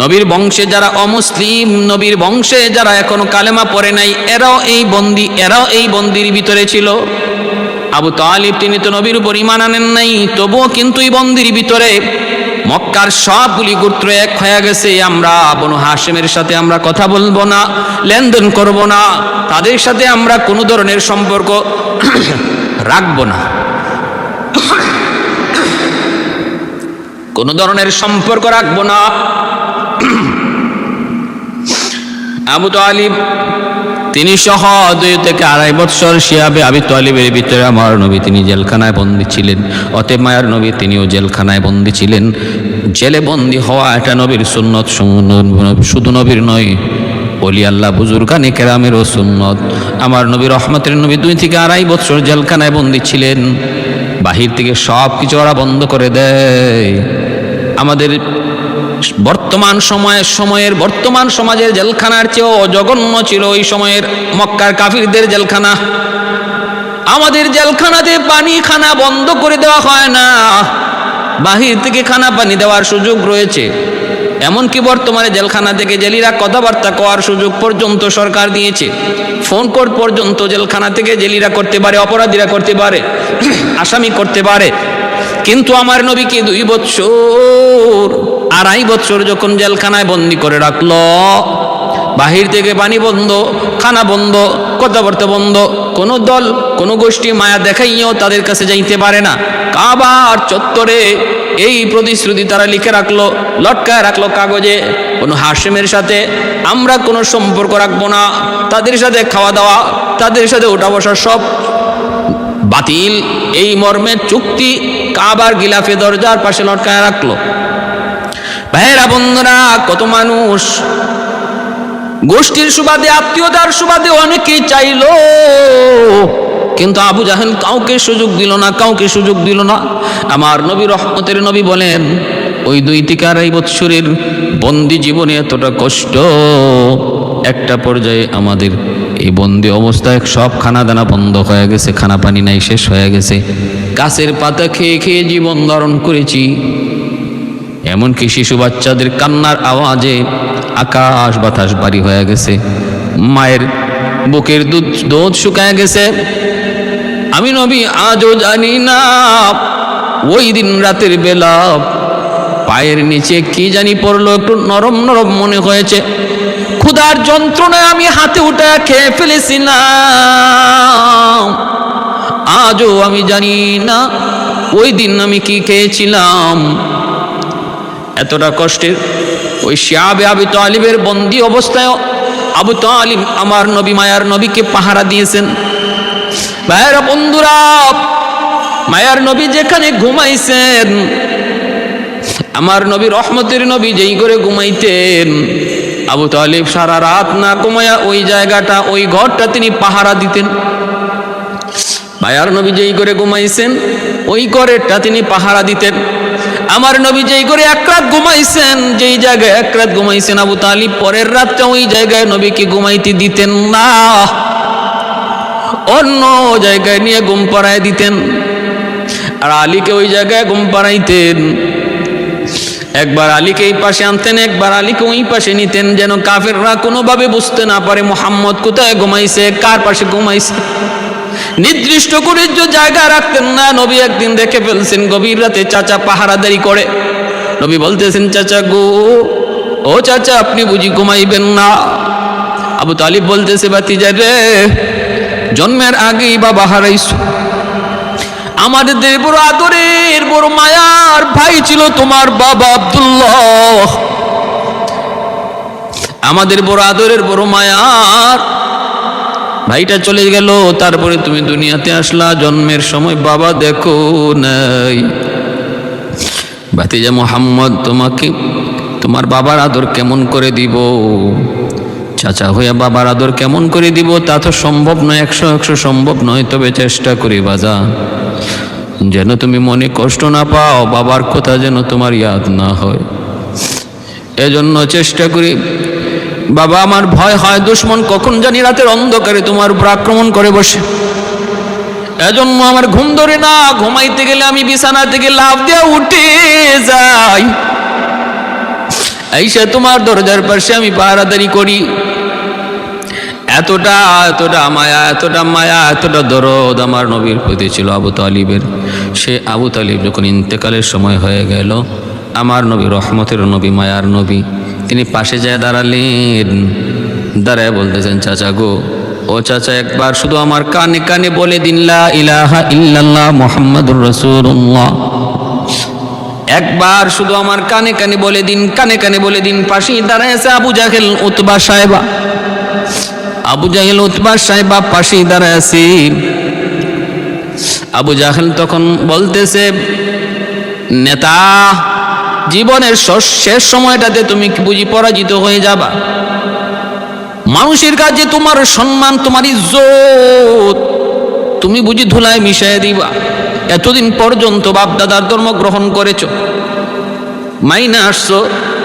নবীর বংশে যারা অমুসলিম, নবীর বংশে যারা এখনো কালেমা পড়ে নাই, এরাও এই বন্দির ভিতরে ছিল। আবু তালিব তিনি তো নবীর উপর ঈমান আনেন নাই, তবুও কিন্তু এই বন্দির ভিতরে মক্কার সবগুলি গোত্র এক হয়ে গেছে। আমরা বনু হাশিমের সাথে আমরা কথা বলবো না, লেনদেন করব না, তাদের সাথে আমরা কোনো ধরনের সম্পর্ক রাখবো না, কোনো ধরনের সম্পর্ক রাখবো না। আবু তালিব তিনি সহ 2 থেকে 2.5 বৎসর শিয়াবে আবি তালিবের ভিতরে আমার নবী তিনি জেলখানায় বন্দী ছিলেন। অতএব মায়ার নবী তিনিও জেলখানায় বন্দী ছিলেন। জেলে বন্দী হওয়া এটা নবীর সুন্নত, শুধু নবীর নয়, ওলি আল্লাহ বুজুর্গানে কেরামেরও সুন্নত। আমার নবী রহমতের নবী 2 থেকে 2.5 বৎসর জেলখানায় বন্দী ছিলেন। বাহির থেকে সব কিছু ওরা বন্ধ করে দেয়। আমাদের বর্তমান সমাজের জেলখানার চেয়েও জঘন্য ছিল ওই সময়ের মক্কার কাফিরদের জেলখানা। আমাদের জেলখানাতে পানি খানা বন্ধ করে দেওয়া হয় না, বাহির থেকে খানা পানি দেওয়ার সুযোগ রয়েছে। এমনকি বর্তমানে জেলখানা থেকে জেলিরা কথাবার্তা কওয়ার সুযোগ পর্যন্ত সরকার দিয়েছে। ফোন কল পর্যন্ত জেলখানা থেকে জেলিরা করতে পারে, অপরাধীরা করতে পারে, আসামি করতে পারে। কিন্তু আমার নবীকে 2 বৎসর 2.5 বৎসর যখন জেলখানায় বন্দি করে রাখলো, বাহির থেকে পানি বন্ধ, খানা বন্ধ, কথাবার্তা বন্ধ, কোনো দল কোনো গোষ্ঠী মায়া দেখাইও তাদের কাছে যাইতে পারে না। কাবার চত্বরে এই প্রতিশ্রুতি তারা লিখে রাখলো, লটকায় রাখলো কাগজে, কোনো হাশিমের সাথে আমরা কোনো সম্পর্ক রাখবো না, তাদের সাথে খাওয়া দাওয়া, তাদের সাথে ওঠা বসা সব বাতিল, এই মর্মে চুক্তি কাবার গিলাফে দরজার পাশে লটকায় রাখলো। ভাইয়েরা বন্ধুরা, কত মানুষ গোষ্ঠীর সুবাদে, আত্মীয়তার সুবাদে অনেকেই চাইলো, কিন্তু আবু জাহেল কাউকে সুযোগ দিল না। আমার নবী রহমতের নবী বলেন, ওই 2 থেকে 2.5 বৎসরের বন্দি জীবনে এতটা কষ্ট, একটা পর্যায়ে আমাদের এই বন্দি অবস্থায় সব খানা দানা বন্ধ হয়ে গেছে, খানা পানি নাই, শেষ হয়ে গেছে, গাছের পাতা খেয়ে খেয়ে জীবন ধারণ করেছি। এমনকি শিশু বাচ্চাদের কান্নার আওয়াজে আকাশ বাতাস ভারী হয়ে গেছে, মায়ের বুকের দুধ শুকায় গেছে। আমি নবী আজও জানি না ওই দিন রাতের বেলা পায়ের নিচে কি জানি পড়লো, একটু নরম নরম মনে হয়েছে। ক্ষুধার যন্ত্রণায় আমি হাতে উঠে খেয়ে ফেলেছি না, আজও আমি জানি না ওই দিন আমি কি খেয়েছিলাম। এতটা কষ্টের ওই শিয়াবে আবি তালিবের বন্দি অবস্থায় আবু তালিব আমার নবী মায়ার নবীকে পাহারা দিয়েছেন। ভাইয়েরা বন্ধুরা, মায়ার নবী যেখানে ঘুমাইছেন, আমার নবী রহমতের নবী যেই করে ঘুমাইতেন, আবু তালিব সারা রাত না ঘুমায়া ওই জায়গাটা, ওই ঘরটা তিনি পাহারা দিতেন। মায়ার নবী যেই করে ঘুমাইছেন, ওই ঘরেরটা তিনি পাহারা দিতেন। আমার নবী যেই করে 1 রাত ঘুমাইছেন, যেই জায়গায় 1 রাত ঘুমাইছেন আবু তালিব, পরের রাতটা ওই জায়গায় নবীকে ঘুমাইতে দিতেন না, অন্য জায়গায় নিয়ে ঘুম পাড়ায় দিতেন। আর আলীকে ওই জায়গায় ঘুম পাড়াইতেন। একবার আলীকে এই পাশে আনতেন, একবার আলীকে ওই পাশে নিতেন, যেন কাফেররা কোনোভাবে বুঝতে না পারে মুহাম্মদ কোথায় ঘুমাইছে, কার পাশে ঘুমাইছে। নির্দিষ্ট করে যে জায়গা রাখতেন না। নবী একদিন দেখে ফেলছেন গভীর রাতে চাচা পাহারাদারি করে। নবী বলতেছেন, চাচা গো, ও চাচা আপনি বুঝি ঘুমাইবেন না? আবু তালিব বলতেছে, ভাতিজা রে, জন্মের আগেই বাবা হারাইছো, আমাদের বড় আদরের বড় মায়ার ভাই ছিল তোমার বাবা আব্দুল্লাহ, আমাদের বড় আদরের বড় মায়ার ভাইটা চলে গেল। তারপরে তুমি দুনিয়াতে আসলা, জন্মের সময় বাবা দেখো নাই। ভাতিজা মোহাম্মদ, তোমাকে তোমার বাবার আদর কেমন করে দিব? চাচা হইয়া বাবার আদর কেমন করে দিব? তা তো সম্ভব নয়, 100 সম্ভব নয়। তবে চেষ্টা করি বাজান, যেন তুমি মনে কষ্ট না পাও, বাবার কথা যেন তোমার ইয়াদ না হয়, এজন্য চেষ্টা করি। বাবা, আমার ভয় হয় দুশ্মন কখন জানি রাতের অন্ধকারে তোমার উপর আক্রমণ করে বসে, এজন্য আমার ঘুম ধরে না। ঘুমাইতে গেলে আমি বিছানা থেকে লাফ দিয়ে উঠে যাই, আইসা তোমার দরজার পাশে আমি পাহারাদারি করি। এতটা মায়া, এতটা দরদ আমার নবীর প্রতি ছিল আবু তালিবের। সে আবু তালিব যখন ইন্তেকালের সময় হয়ে গেল, আমার নবী, রহমতের নবী, মায়ার নবী, তিনি পাশে যায় দাঁড়ালেন। দাঁড়ায় বলতেছেন, চাচা গো, ও চাচা, একবার শুধু আমার কানে কানে বলে দিন লা ইলাহা ইল্লাল্লাহ মুহাম্মাদুর রাসূলুল্লাহ। একবার শুধু আমার কানে কানে বলে দিন, কানে কানে বলে দিন। পাশেই দাঁড়ায় আছে আবু জাহেল, উতবা সাহেবা। আবু জাহেল, উতবা সাহেবা পাশেই দাঁড়ায় আছে। আবু জাহেল তখন বলতেছে, নেতা, জীবনের শেষ সময়টাতে তুমি বুঝি পরাজিত হয়ে যাবা? মানুষের কাছে তোমার সম্মান, তোমার ইজ্জত তুমি বুঝি ধুলায় মিশিয়ে দিবা? এতদিন পর্যন্ত বাপ দাদার ধর্ম গ্রহণ করেছো, মাইনা আসছো,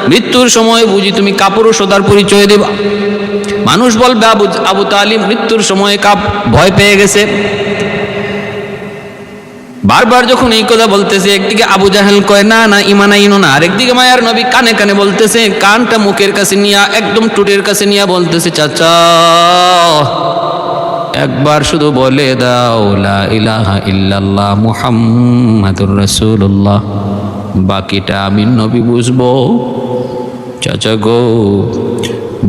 মৃত্যুর সময় বুঝি তুমি কাপুরুষতার পরিচয় দিবা? মানুষ বলবে আবু তালিব মৃত্যুর সময় ভয় পেয়ে গেছে। বারবার যখন এই কথা বলতেছে, একদিকে আবু জাহেল কয় না না, ঈমান আইনো না, আরেকদিকে মায়ার নবী কানে কানে বলতেছে, কানটা মুখের কাছে নিয়া, একদম টুটের কাছে নিয়া বলতেছে, চাচা একবার শুধু বলে দাও লা ইলাহা ইল্লাল্লাহ মুহাম্মাদুর রাসূলুল্লাহ, বাকিটা আমি নবী বুঝবো। চাচা গো,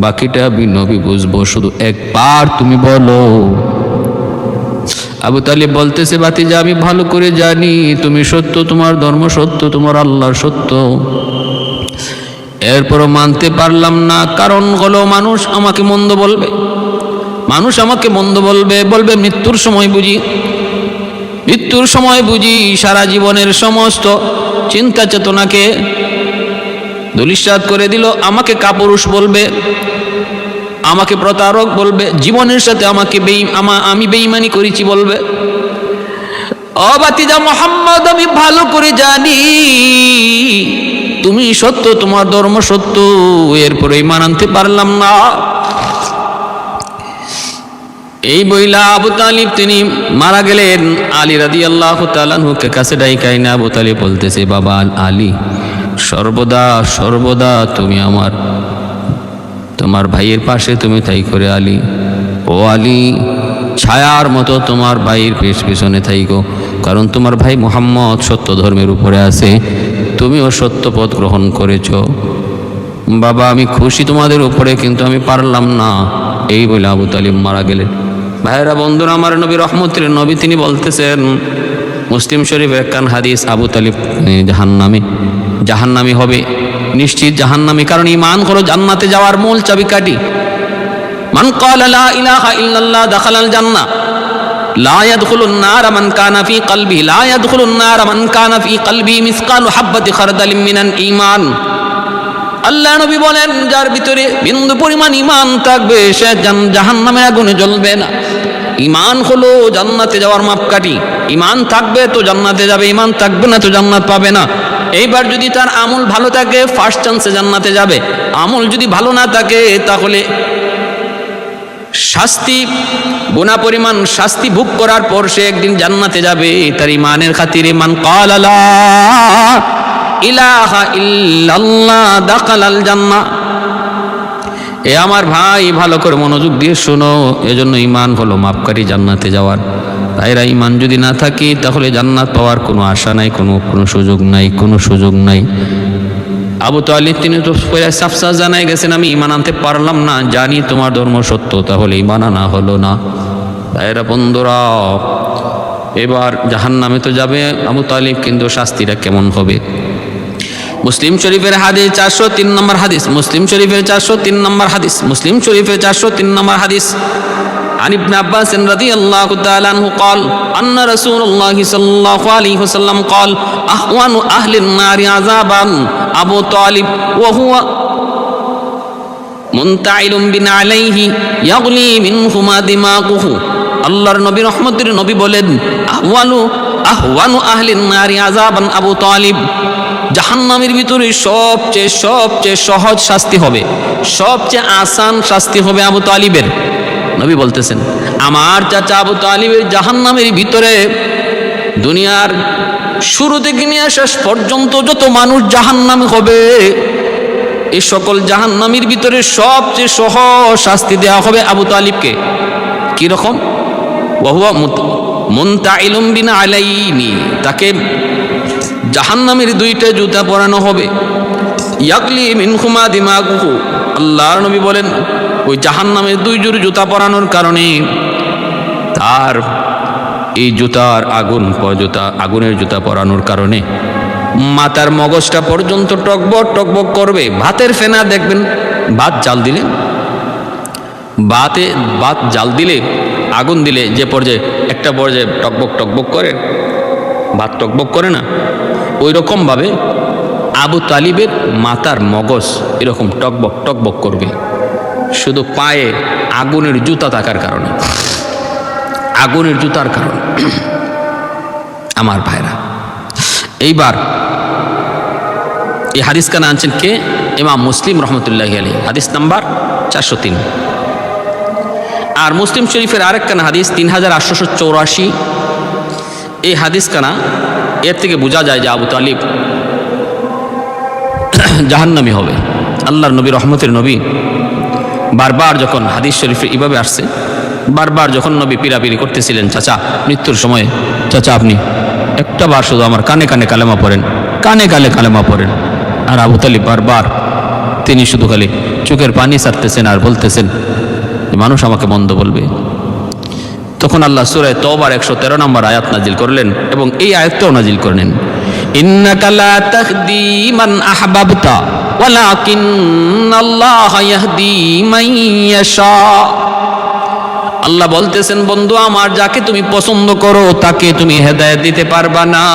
বাকিটা আমি নবী বুঝবো, শুধু একবার তুমি বলো। আবু তালিব বলতেছে, ভাতিজা আমি ভালো করে জানি তুমি সত্য, তোমার ধর্ম সত্য, তোমার আল্লাহর সত্য, এরপরও মানতে পারলাম না। কারণ হলো মানুষ আমাকে মন্দ বলবে, মানুষ আমাকে মন্দ বলবে, বলবে মৃত্যুর সময় বুঝি সারা জীবনের সমস্ত চিন্তা চেতনাকে ধূলিসাৎ করে দিল। আমাকে কাপুরুষ বলবে, আমাকে প্রতারক বলবে, জীবনের সাথে আমাকে আমি বেঈমানি করেছি বলবে। ও ভাতিজা মুহাম্মদ, আমি ভালো করে জানি তুমি সত্য, তোমার ধর্ম সত্য, এরপরে ঈমান আনতে পারলাম না। এই বইলা আবু তালিব তিনি মারা গেলেন। আলী রাদিয়াল্লাহু তাআলা আনহুকে কাছে ডাইকাইনা আবু তালিব বলতেছে, বাবা আলী, সর্বদা তুমি তোমার ভাইয়ের পাশে তুমি তাই করে আলী। ও আলী, ছায়ার মতো তোমার ভাইয়ের পিছনে থাইকো, কারণ তোমার ভাই মুহাম্মদ সত্য ধর্মের উপরে আছে, তুমিও সত্য পথ গ্রহণ করেছ। বাবা আমি খুশি তোমাদের উপরে, কিন্তু আমি পারলাম না। এই বলে আবু তালিব মারা গেলেন। ভাইয়েরা, বন্ধুরা, আমার নবী, রহমতের নবী, তিনি বলতেছেন, মুসলিম শরীফের একখান হাদিস, আবু তালিব জাহান্নামী হবে, নিশ্চিত জাহান্নামী। কারণ ঈমান হলো জান্নাতে যাওয়ার মূল চাবিকাঠি। মান ক্বালা লা ইলাহা ইল্লাল্লাহ দাখালাল জান্নাহ, লা ইয়াদখুলুন নার মান কানা ফি কলবি মিসকালু হাববাতি খারদালিন মিনাল ঈমান। আল্লাহ নবী বলেন, যার ভিতরে বিন্দু পরিমাণ ঈমান থাকবে সে জাহান্নামের আগুনে জ্বলবে না। ঈমান হলো জান্নাতে যাওয়ার মাপকাঠি। ঈমান থাকবে তো জান্নাতে যাবে, ঈমান থাকবে না তো জান্নাত পাবে না। এইবার যদি তার আমল ভালো থাকে, ফার্স্ট চান্সে জান্নাতে যাবে। আমল যদি ভালো না থাকে, তাহলে গুনাহ পরিমাণ শাস্তি ভোগ করার পর সে একদিন জান্নাতে যাবে। তার ঈমানের খাতিরে মান ক্বালা লা ইলাহা ইল্লাল্লাহ দাখালাল জান্নাহ। এ আমার ভাই, ভালো করে মনোযোগ দিয়ে শোনো, এজন্য ঈমান হলো মাপকাঠি জান্নাতে যাওয়ার। ভাইরা, ঈমান যদি না থাকে তাহলে জান্নাত পাওয়ার কোনো আশা নাই, কোনো সুযোগ নাই। আবু তালিব তিনি তো সাফসাফ জানাই গেছেন, আমি ঈমান আনতে পারলাম না, জানি তোমার ধর্ম সত্য, তাহলে ঈমান আনা হলো না। ভাইরা, বন্ধুরা, এবার জাহান্নামে তো যাবে আবু তালিব, কিন্তু শাস্তিটা কেমন হবে? মুসলিম শরীফের হাদিস 403 নম্বর হাদিস, মুসলিম শরীফের 403 নম্বর হাদিস, মুসলিম শরীফের 403 নম্বর হাদিস। عن ابن عباس رضي الله تعالى عنه قال أن رسول الله صلى الله عليه وسلم قال أهون أهل النار عذابا أبو طالب وهو منتعل بنعليه يغلي منهما دماغه। আল্লাহর নবী রহমতের নবী বলেন, আহওয়ানু আহলিন নারি আযাবান আবু তালিব, জাহান্নামের ভিতরে সবচেয়ে সহজ শাস্তি হবে, সবচেয়ে আসান শাস্তি হবে আবু তালিবের। নবী বলতেছেন, আমার চাচা আবু তালিবের জাহান্নামের ভিতরে দুনিয়ার শুরু থেকে নিয়ে শেষ পর্যন্ত যত মানুষ জাহান্নামে হবে, এই সকল জাহান্নামের ভিতরে সবচেয়ে সহজ শাস্তি দেওয়া হবে আবু তালিবকে। কিরকম? ওয়াহুয়া মুনতাইলুম বিনালাইনি, তাকে জাহান্নামের দুইটা জুতা পরানো হবে। ইয়াকলি মিনহুমা দিমাগুহু, আল্লাহর নবী বলেন ওই জাহান্নামের দুই জোড় জুতা পরানোর কারণে তার এই জুতার আগুনের জুতা পরানোর কারণে মাথার মগজটা পর্যন্ত টকবক টকবক করবে। ভাতের ফেনা দেখবেন, ভাত জাল দিলে আগুন দিলে যে পর্যায়ে একটা পর্যায়ে টকবক টকবক করে, ভাত টকবক করে না, ওই রকমভাবে আবু তালিবের মাথার মগজ এরকম টকবক টকবক করবে, শুধু পায়ে আগুনের জুতা থাকার কারণে, আগুনের জুতার কারণে। আমার ভাইরা, এইবার এই হাদিস কানা আনছেন কে? ইমাম মুসলিম রহমতুল্লাহি আলাইহি, হাদিস নাম্বার 403। আর মুসলিম শরীফের আরেকখানা হাদিস 3884, এই হাদিস কানা এর থেকে বোঝা যায় যে আবু তালিব জাহান্নামী হবে। আল্লাহর নবী রহমতের নবী বারবার যখন হাদিস শরীফে এইভাবে আসছে, বারবার যখন নবী পিরাপিরি করতেছিলেন চাচা মৃত্যুর সময়ে, চাচা আপনি একটা বার শুধু আমার কানে কানে কালেমা পড়েন, কানে কানে কালেমা পড়েন। আর আবু তালিব বারবার তিনি শুধু খালি চোখের পানি ছাড়তেছেন আর বলতেছেন মানুষ আমাকে মন্দ বলবে। তখন আল্লাহ সূরা তওবার 113 নম্বর আয়াত নাজিল করলেন এবং এই আয়াতটাও নাজিল করলেন, ইন্নাকা লা তাহদি মান আহবাবতা ওয়ালাকিন্নাল্লাহা ইয়াহদি মান ইয়াশা। আল্লাহ বলতেছেন, বন্ধু আমার, যাকে তুমি পছন্দ করো তাকে তুমি হেদায়েত দিতে পারবা না,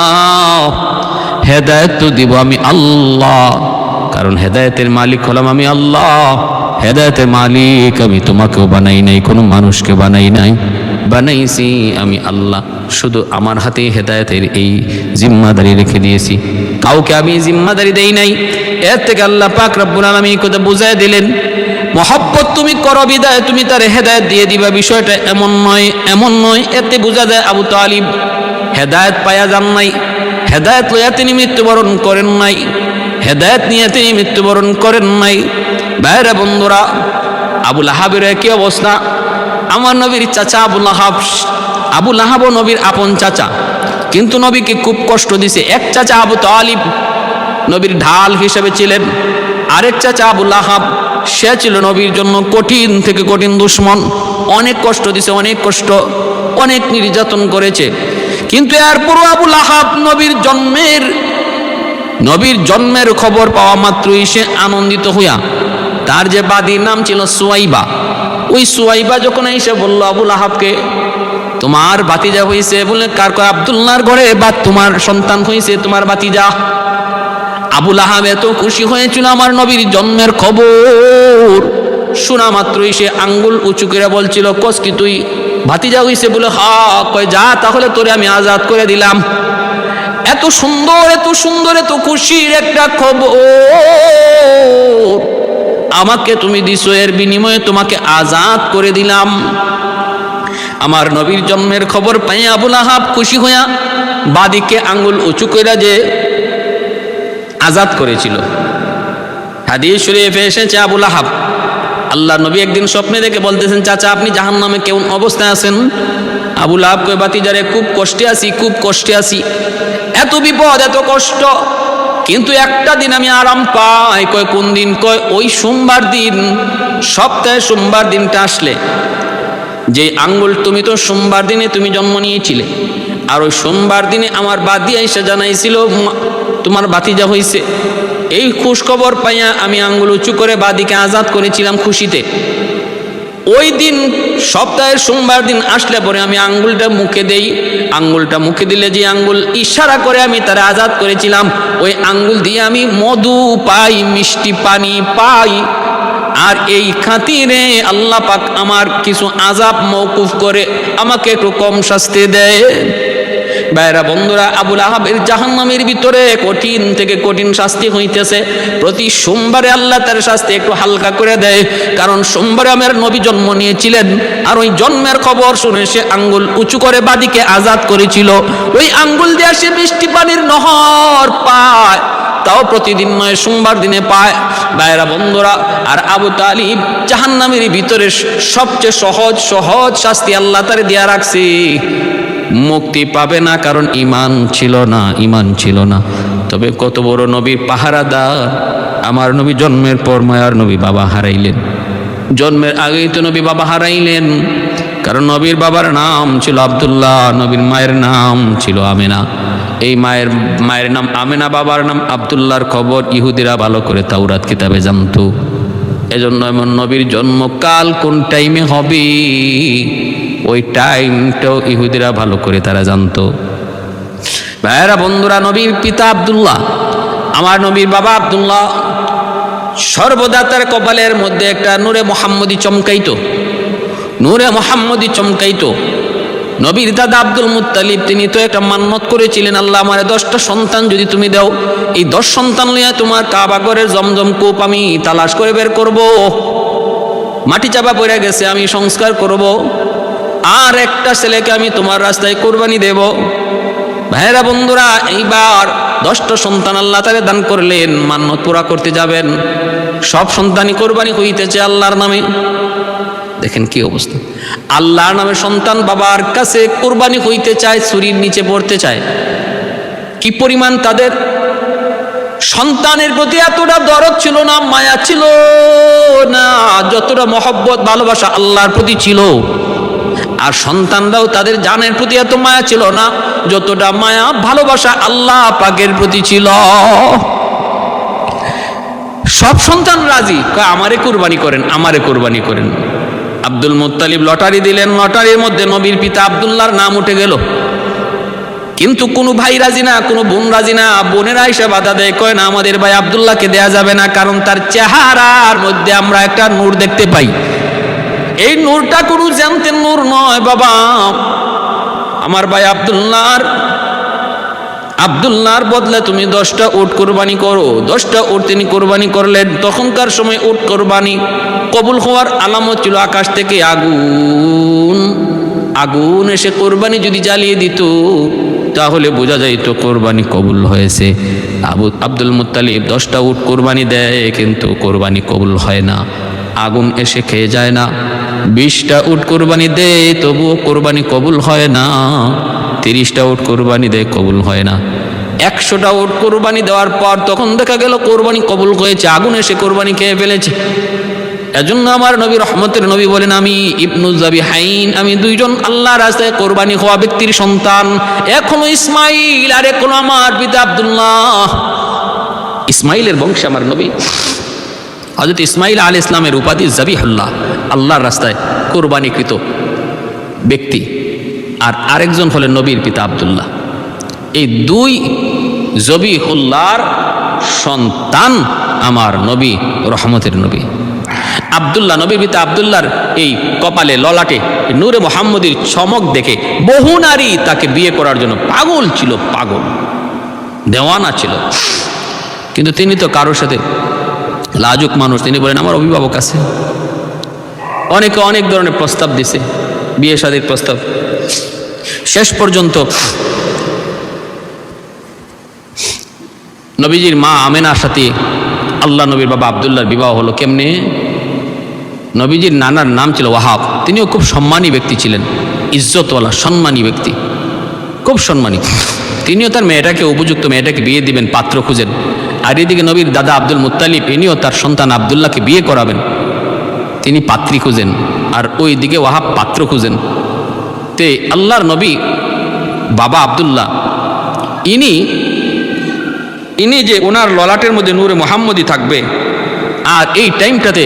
হেদায়েত তো দিব আমি আল্লাহ, কারণ হেদায়েতের মালিক হলাম আমি আল্লাহ। হেদায়েতের মালিক আমি তোমাকেও বানাই নাই, কোনো মানুষকে বানাই নাই, বানাইছি আমি আল্লাহ। শুধু আমার হাতেই হেদায়েতের এই জিম্মাদারি রেখে দিয়েছি, কাউকে আমি জিম্মাদারি দেই নাই। এর থেকে আল্লাহ পাক রব্বুল আলামিন কথা বুঝায় দিলেন, মহব্বত তুমি করো বিদায় তুমি তার হেদায়েত দিয়ে দিবা, বিষয়টা এমন নয়। এতে বোঝা যায় আবু তালিব হেদায়েত পায়া যান নাই, হেদায়েত লইয়া তিনি মৃত্যুবরণ করেন নাই, হেদায়েত নিয়ে তিনি মৃত্যুবরণ করেন নাই। ভাইরা বন্ধুরা, আবু লাহাবের একই অবস্থা। আমার নবীর চাচা আবু লাহাবও নবীর আপন চাচা, কিন্তু নবীকে খুব কষ্ট দিছে। এক চাচা আবু তালিব নবীর ঢাল হিসেবে ছিলেন, আরেক চাচা আবু লাহাব সে ছিল নবীর জন্য কঠিন থেকে কঠিন দুশমন, অনেক কষ্ট দিছে, অনেক নির্যাতন করেছে। কিন্তু এরপরও আবু লাহাব নবীর জন্মের খবর পাওয়া মাত্রই সে আনন্দিত হইয়া, তার যে বাদীর নাম ছিল সুয়াইবা, ওই সুয়াইবা যখন এসে বলল আবু লাহাবকে, তোমার ভাতিজা হয়েছে বলে, কার কয় আব্দুল্লাহর ঘরে বা তোমার সন্তান হয়েছে, তোমার ভাতিজা। আবু লাহাব এত খুশি হয়েছিল আমার নবীর জন্মের খবর শোনা মাত্রই সে আঙ্গুল উঁচু করে বলছিল, কস কি তুই ভাতিজা হয়েছে বলে? হা। কয় যা তাহলে তোরে আমি আজাদ করে দিলাম। এত সুন্দর এত খুশির একটা খবর আমাকে তুমি দিছো, এর বিনিময়ে তোমাকে আজাদ করে দিলাম। আমার নবীর জন্মের খবর পাই আবু লাহাব খুশি হইয়া বাদিকে আঙ্গুল উঁচু কইরা যে আজাদ করেছিল। হাদিস শরীফে এসেছে আবু লাহাব, আল্লাহ নবী একদিন স্বপ্নে দেখে বলতেছেন, চাচা আপনি জাহান্নামে কেমন অবস্থায় আছেন? আবু লাহাব কয়, বাতিজারে খুব কষ্টে আছি, এত বিপদ এত কষ্ট, কিন্তু একটা দিন আমি আরাম পাই। কয় কোন দিন? কয় ওই সোমবার দিন, সপ্তাহে সোমবার দিনটা আসলে, যে আঙ্গুল তুমি তো সোমবার দিনে তুমি জন্ম নিয়েছিলে, আর ওই সোমবার দিনে আমার বাদি আইসা জানাইছিল তোমার বাতিজা হইছে। এই খুশ খবর পাইয়া আমি আঙ্গুল উঁচু করে বাদিকে আজাদ করেছিলাম খুশিতে। ওই দিন সপ্তাহের সোমবার দিন আসলে পরে আমি আঙ্গুলটা মুখে দেই, আঙ্গুলটা মুখে দিলে যে আঙ্গুল ইশারা করে আমি তারা আজাদ করেছিলাম, ওই আঙ্গুল দিয়ে আমি মধু পাই, মিষ্টি পানি পাই। আর এই খাতিরে আল্লাহ পাক আমার কিছু আযাব মওকুফ করে আমাকে একটু কম শাস্তি দেয়। ভাইরা বন্ধুরা, আবুল আহাবের জাহান্নামের ভিতরে কঠিন থেকে কঠিন শাস্তি হইতেছে। প্রতি সোমবারে আল্লাহ তার শাস্তি একটু হালকা করে দেয়, কারণ সোমবারে আমার নবী জন্ম নিয়েছিলেন, আর ওই জন্মের খবর শুনে সে আঙ্গুল উঁচু করে বাদিকে আজাদ করেছিল। ওই আঙ্গুল দিয়ে সে বৃষ্টি পানির নহর পায়, তাও প্রতিদিন নয়, সোমবার দিনে পায়। ভাইরা বন্ধুরা, আর আবু তালিব জাহান্নামের ভিতরে সবচেয়ে সহজ শাস্তি আল্লাহ তারে দিয়া রাখছে। মুক্তি পাবে না, কারণ ঈমান ছিল না। তবে কত বড় নবীর পাহারাদার আমার নবী! জন্মের পর মায়ার নবী বাবা হারাইলেন, জন্মের আগেই তো নবী বাবা হারাইলেন, কারণ নবীর বাবার নাম ছিল আব্দুল্লাহ, নবীর মায়ের নাম ছিল আমেনা। এই মায়ের নাম আমেনা, বাবার নাম আব্দুল্লাহর খবর ইহুদিরা ভালো করে তাওরাত কিতাবে জানতো। এজন্য এমন নবীর জন্মকাল কোন টাইমে হবে, ওই টাইমটাও ইহুদিরা ভালো করে তারা জানতো। ভাইরা বন্ধুরা, নবীর পিতা আব্দুল্লাহ, আমার নবীর বাবা আব্দুল্লাহ, সর্বদা তার কপালের মধ্যে একটা নূরে মুহাম্মদী চমকাইতো, নূরে মুহাম্মদী চমকাইতো। নবীর দাদা আব্দুল মুত্তালিব তিনি তো একটা মান্নত করেছিলেন, আল্লাহ আমার 10টা সন্তান যদি তুমি দাও, এই 10 সন্তান লইয়া তোমার কাবা ঘরের জমজম কূপ আমি তালাশ করে বের করব, মাটি চাপা পড়ে গেছে আমি সংস্কার করব, আর একটা ছেলেকে আমি তোমার রাস্তায় কোরবানি দেব। ভাইরা বন্ধুরা, এইবার 10টা সন্তান আল্লাহ তারে দান করলেন, মান্নত পুরা করতে যাবেন, সব সন্তানই কোরবানি হইতেছে আল্লাহর নামে। দেখেন কি অবস্থা, আল্লাহর নামে সন্তান বাবার কাছে কোরবানি হইতে চায়, ছুরির নিচে পড়তে চায়। কি পরিমাণ তাদের সন্তানের প্রতি এতটা দরদ ছিল না, মায়া ছিল না, যতটা মহব্বত ভালোবাসা আল্লাহর প্রতি ছিল। আর সন্তানরাও তাদের জানের প্রতি এত মায়া ছিল না, যতটা মায়া ভালোবাসা আল্লাহ পাকের প্রতি ছিল। সব সন্তান রাজি, আমারে কুরবানি করেন, আমারে কুরবানি করেন। আব্দুল মুত্তালিব লটারি দিলেন, লটারির মধ্যে নবীর পিতা আব্দুল্লাহর নাম উঠে গেল। কিন্তু কোনো ভাই রাজি না, কোনো বোন রাজি না। বোনেরা এসে বাধা দেয়, কয় না আমাদের ভাই আব্দুল্লাহকে দেয়া যাবে না, কারণ তার চেহারার মধ্যে আমরা একটা নূর দেখতে পাই। এই নূরটা কোনো জানতেন নূর নয় বাবা, আমার ভাই আব্দুল্লাহর বদলে তুমি 10টা উট কোরবানি করো। 10টা উট তিনি কোরবানি করলেন। তখনকার সময় উট কোরবানি কবুল হওয়ার আলামত ছিল আকাশ থেকে আগুন এসে কোরবানি যদি জ্বালিয়ে দিত, তাহলে বোঝা যাইতো কোরবানি কবুল হয়েছে। আব্দুল মুত্তালিব 10টা উট কোরবানি দেয়, কিন্তু কোরবানি কবুল হয় না, আগুন এসে খেয়ে যায় না। 20টা উট কোরবানি দেয়, তবুও কোরবানি কবুল হয় না। 30টা উট কোরবানি দেয়, কবুল হয় না। 100টা উট কোরবানি দেওয়ার পর তখন দেখা গেল কোরবানি কবুল হয়েছে, আগুন এসে কোরবানি খেয়ে ফেলেছে। এজন্য আমার নবী রহমতের নবী বলেন, আমি ইবনুল যাবিহাইন, আমি 2জন আল্লাহর রাস্তায় কোরবানি হওয়া ব্যক্তির সন্তান। এখনো ইসমাইল আর এখনো আমার পিতা আব্দুল্লাহ। ইসমাইলের বংশে আমার নবী হযরত ইসমাইল আলাইহিস সালামের উপাধি যাবিহুল্লাহ, আল্লাহর রাস্তায় কোরবানিকৃত ব্যক্তি। আর আরেকজন হলেন নবীর পিতা আব্দুল্লাহ। এই 2 যাবিহুল্লাহর সন্তান আমার নবী রহমতের নবী আব্দুল্লাহ। নবীর পিতা আব্দুল্লাহর এই কপালে ললাটে নূরে মুহাম্মদীর চমক দেখে বহু নারী তাকে বিয়ে করার জন্য পাগল ছিল, পাগল দেওয়ানা ছিল। কিন্তু তিনি তো কারোর সাথে লাজুক মানুষ, তিনি বলেন আমার অভিভাবক আছে। অনেকে অনেক ধরনের প্রস্তাব দিছে, বিয়ে শাদীর প্রস্তাব। শেষ পর্যন্ত নবীজির মা আমেনার সাথে আল্লাহ নবীর বাবা আব্দুল্লাহর বিবাহ হলো। কেমনে? নবীজির নানার নাম ছিল ওয়াহাব, তিনিও খুব সম্মানী ব্যক্তি ছিলেন, ইজ্জতওয়ালা সম্মানী ব্যক্তি, খুব সম্মানী। তিনিও তার মেয়েটাকে, উপযুক্ত মেয়েটাকে বিয়ে দিবেন, পাত্র খুঁজেন। আর এদিকে নবীর দাদা আব্দুল মুত্তালিব, ইনিও তার সন্তান আব্দুল্লাহকে বিয়ে করাবেন, তিনি পাত্রী খুঁজেন। আর ওই দিকে ওয়াহাব পাত্র খুঁজেন। তে আল্লাহর নবী বাবা আব্দুল্লাহ, ইনি যে ওনার ললাটের মধ্যে নূরে মোহাম্মদী থাকবে, আর এই টাইমটাতে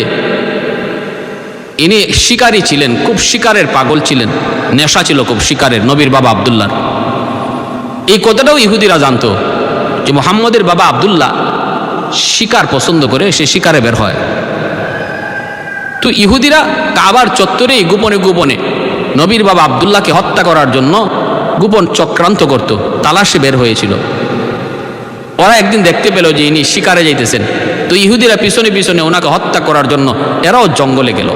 ইনি শিকারী ছিলেন, খুব শিকারের পাগল ছিলেন, নেশা ছিল খুব শিকারের নবীর বাবা আব্দুল্লাহর। এই কথাটাও ইহুদিরা জানতো যে মোহাম্মদের বাবা আব্দুল্লাহ শিকার পছন্দ করে, সে শিকারে বের হয়। তো ইহুদিরা কাবার চত্বরে গোপনে গোপনে নবীর বাবা আব্দুল্লাহকে হত্যা করার জন্য গোপন চক্রান্ত করত, তালাশে বের হয়েছিল। ওরা একদিন দেখতে পেল যে ইনি শিকারে যাইতেছেন, তো ইহুদিরা পিছনে পিছনে ওনাকে হত্যা করার জন্য এরাও জঙ্গলে গেল।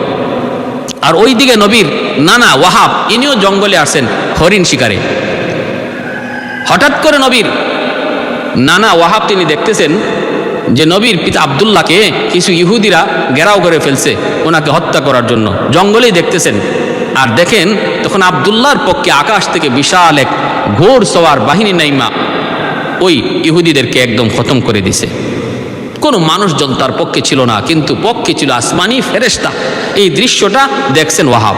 আর ওইদিকে নবীর নানা ওয়াহাব, ইনিও জঙ্গলে আসেন হরিণ শিকারে। হঠাৎ করে নবীর নানা ওয়াহাব তিনি দেখতেছেন যে নবীর পিতা আব্দুল্লাহকে কিছু ইহুদিরা ঘেরাও করে ফেলছে ওনাকে হত্যা করার জন্য, জঙ্গলেই দেখতেছেন। আর দেখেন তখন আব্দুল্লাহর পক্ষে আকাশ থেকে বিশাল এক ঘোড় সওয়ার বাহিনী নাইমা ওই ইহুদিদেরকে একদম খতম করে দিছে। কোনো মানুষজন তার পক্ষে ছিল না, কিন্তু পক্ষে ছিল আসমানি ফেরেশতা। এই দৃশ্যটা দেখছেন ওয়াহাব।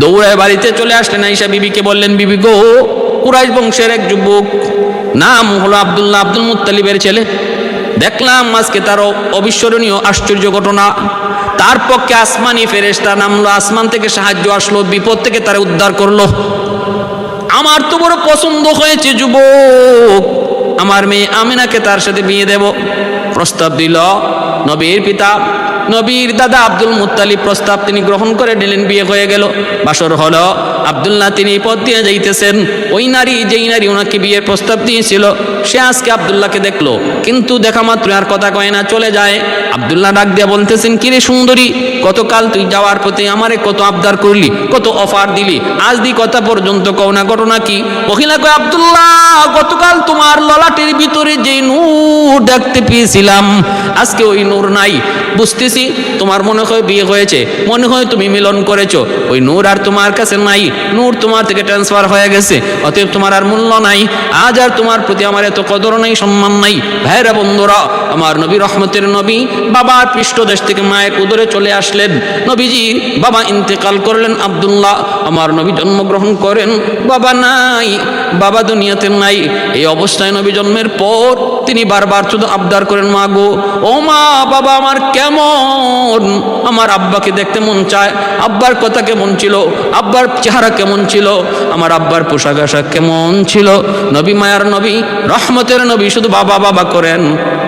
দৌড়ায় বাড়িতে চলে আসলেন, আয়েশা বিবিকে বললেন, বিবি গো, কুরাইশ বংশের এক যুবক, নাম হলো আব্দুল্লাহ, আব্দুল মুত্তালিবের ছেলে। দেখলাম আজকে তার অবিস্মরণীয় আশ্চর্য ঘটনা। তার পক্ষে আসমানি ফেরেশতা নামলো, আসমান থেকে সাহায্য আসলো, বিপদ থেকে তারা উদ্ধার করলো। আমার তো বড় পছন্দ হয়েছে যুবক, আমার মেয়ে আমিনাকে তার সাথে বিয়ে দেব। প্রস্তাব দিল নবীর পিতা, নবীর দাদা আব্দুল মুত্তালিব প্রস্তাব তিনি গ্রহণ করে নিলেন, বিয়ে হয়ে গেল। বাসর হলো, আব্দুল্লাহ তিনি পথ দিয়ে যাইতেছেন, ওই নারী যেই নারী ওনাকে বিয়ের প্রস্তাব দিয়েছিল সে আজকে আব্দুল্লাহকে দেখলো, কিন্তু দেখা মাত্র আর কথা কয় না, চলে যায়। আব্দুল্লাহ ডাক দিয়া বলতেছেন, কিরে সুন্দরী, গতকাল তুই যাওয়ার পথে আমারে কত আবদার করলি, কত অফার দিলি, আজ দি কথা পর্যন্ত কও না, ঘটনা কি? মহিলা কয়, আব্দুল্লাহ, গতকাল তোমার ললাটের ভিতরে যে নূর দেখতে পেয়েছিলাম আজকে ওই নূর নাই। বুঝতেছি তোমার মনে হয় বিয়ে হয়েছে, মনে হয় তুমি মিলন করেছো, ওই নূর আর তোমার কাছে নাই, নূর তোমার থেকে ট্রান্সফার হয়ে গেছে, অতএব তোমার আর মূল্য নাই, আজ আর তোমার প্রতি আমার এত কদর নাই, সম্মান নাই। ভাইরা বন্ধুরা, আমার নবী রহমতের নবী বাবার পৃষ্ঠদেশ থেকে মায়ের উদরে চলে আসলেন। নবীজির বাবা ইন্তেকাল করলেন, আব্দুল্লাহ আমার নবী জন্মগ্রহণ করেন, বাবা নাই, বাবা দুনিয়াতে নাই। এই অবস্থায় নবী জন্মের পর তিনি বারবার শুধু আবদার করেন, মা গো, ও মা, বাবা আমার কেমন, আমার আব্বাকে দেখতে মন চায়, আব্বার কথা কেমন ছিল, আব্বার চেহারা কেমন ছিল, আমার আব্বার পোশাক আশাক কেমন ছিল। নবী মায়ার নবী রহমতের নবী শুধু বাবা বাবা করেন।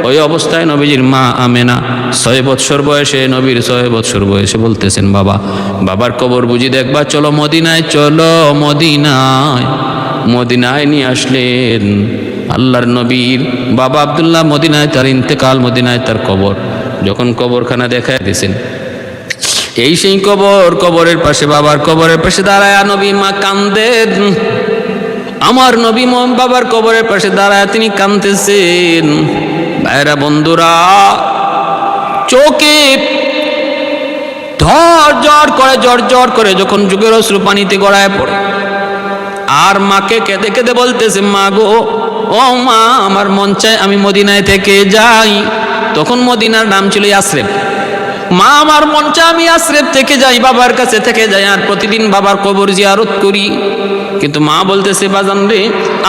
ওই অবস্থায় নবীজির মা আমেনা 6 বৎসর বয়সে, নবীর 6 বৎসর বয়সে বলতেছেন, বাবা, বাবার কবর বুঝি দেখবা, চলো মদিনায়, চলো মদিনায়। মদিনায় নিয়ে আসলেন আল্লাহর নবীর বাবা আব্দুল্লাহ। মদিনায় তার ইন্তেকাল, মদিনায় তার কবর। যখন কবরখানা দেখায় দিয়েছেন, এই সেই কবর, কবরের পাশে, বাবার কবরের পাশে দাঁড়ায় নবী মা কান্দেন। আমার নবী বাবার কবরের পাশে দাঁড়ায় তিনি কাঁদতেছেন। ভাইরা বন্ধুরা, চোখে ঝড় করে যখন যুগের অশ্রু পানিতে গড়ায় পড়ে, আর মাকে কেঁদে কেঁদে বলতেছে, মা গো, ও মা, আমার মন চায় আমি মদিনায় থেকে যাই। তখন মদিনার নাম ছিল ইয়াসরিব। মা, আমার মন চায় আমি ইয়াসরিব থেকে যাই, বাবার কাছে থেকে যাই, আর প্রতিদিন বাবার কবর জিয়ারত করি। কিন্তু মা বলতেছে, বাজান রে,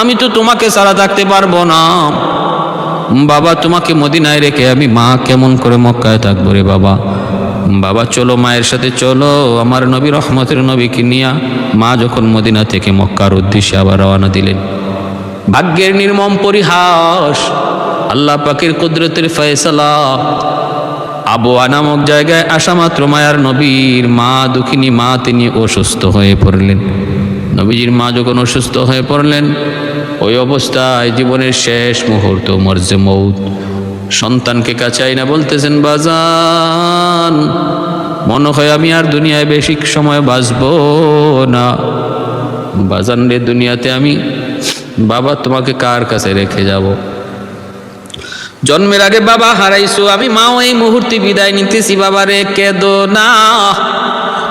আমি তো তোমাকে ছাড়া থাকতে পারবো না। বাবা, তোমাকে মদিনায় রেখে আমি মা কেমন করে মক্কায় থাকবো রে বাবা। বাবা চলো, মায়ের সাথে চলো। আমার নবী রহমতের নবীকে নিয়া মা যখন মদিনা থেকে মক্কার উদ্দেশ্যে আবার রওনা দিলেন, ভাগ্যের নির্মম পরিহাস, আল্লাহ পাকের কুদরতের ফয়সালা, আবওয়া নামক জায়গায় আসা মাত্র মায়ার নবীর মা, দুঃখিনী মা, তিনি অসুস্থ হয়ে পড়লেন। নবীজির মা যখন অসুস্থ হয়ে পড়লেন, ওই অবস্থায় জীবনের শেষ মুহূর্ত, মরজে মৌত, সন্তানকে কাছাই না বলতেছেন, বাজান, মনে হয় আমি আর দুনিয়ায় বেশি সময় বাঁচব না। বাজান রে, দুনিয়াতে আমি, বাবা তোমাকে কার কাছে রেখে যাব? জন্মের আগে বাবা হারাইছো, আমি মাও এই মুহূর্তে বিদায় নিতেছি। বাবা রে, কেঁদো না,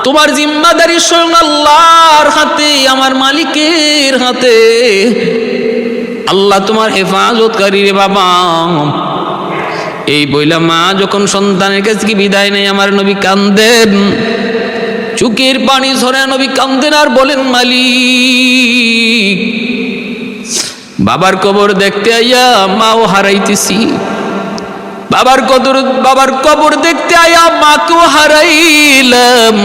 তোমার জিম্মাদারি স্বয়ং আল্লাহর হাতে, আমার মালিকের হাতে। আল্লাহ তোমার হেফাজতকারী রে বাবা। এই বইলা মা যখন সন্তানের কাছে বিদায় নেই, আমার নবী কান্দেন। চোখের পানি ঝরে নবী কান্দেন আর বলেন, মালিক, বাবার কবর দেখতে আইয়া মাও হারাইতেছি, বাবার কবর দেখতে আইয়া মাকেও হারাইলাম।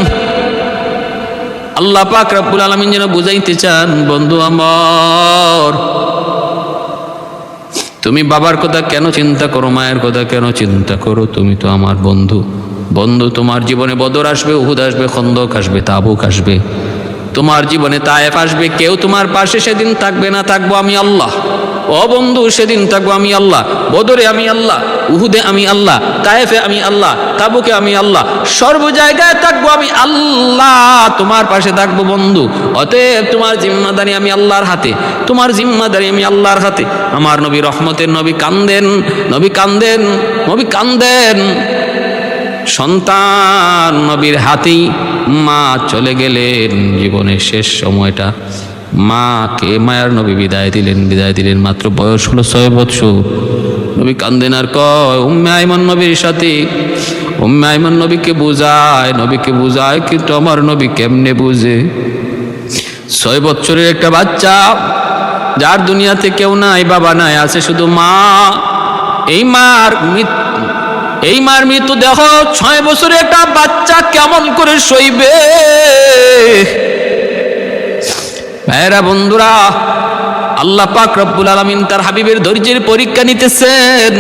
আল্লাহ পাক রব্বুল আলামিন যেন বুঝাইতে চান, বন্ধু আমার, তুমি বাবার কথা কেন চিন্তা করো, মায়ের কথা কেন চিন্তা করো? তুমি তো আমার বন্ধু। বন্ধু, তোমার জীবনে বদর আসবে, উহুদ আসবে, খন্দক আসবে, তাবুক আসবে, তোমার জীবনে তায়েফ আসবে। কেউ তোমার পাশে সেদিন থাকবে না, থাকবো আমি আল্লাহ। ও বন্ধু, সেদিন থাকবো আমি আল্লাহ। বদরে আমি আল্লাহ, উহুদে আমি আল্লাহ, তায়েফে আমি আল্লাহ, তাবুকে আমি আল্লাহ, সর্ব জায়গায় থাকবো আমি আল্লাহ, তোমার পাশে থাকবো বন্ধু। অতএব তোমার জিম্মাদারি আমি আল্লাহর হাতে, তোমার জিম্মাদারি আমি আল্লাহর হাতে। আমার নবী রহমতের নবী কান্দেন, নবী কান্দেন, নবী কান্দেন। সন্তান নবীর হাতেই মা চলে গেলেন, জীবনের শেষ সময়টা মাকে মায়ার নবী বিদায় দিলেন। মাত্র বয়স হলো 6 বছর। নবী কান্দেন আর কয়, উম্মে আইমান নবীর সাথে। উম্মে আইমান নবীকে বুঝায়, কিন্তু আমার নবী কেমনে বুঝে? 6 বছরের একটা বাচ্চা, যার দুনিয়াতে কেউ নাই, বাবা নাই, আছে শুধু মা। এই মার মৃত্যু দেহ 6 বছরের একটা বাচ্চা কেমন করে সইবে? ভাইরা, বন্ধুরা, আল্লাহ পাক রব্বুল আলামিন তার হাবিবের ধৈর্যের পরীক্ষা নিতেছেন।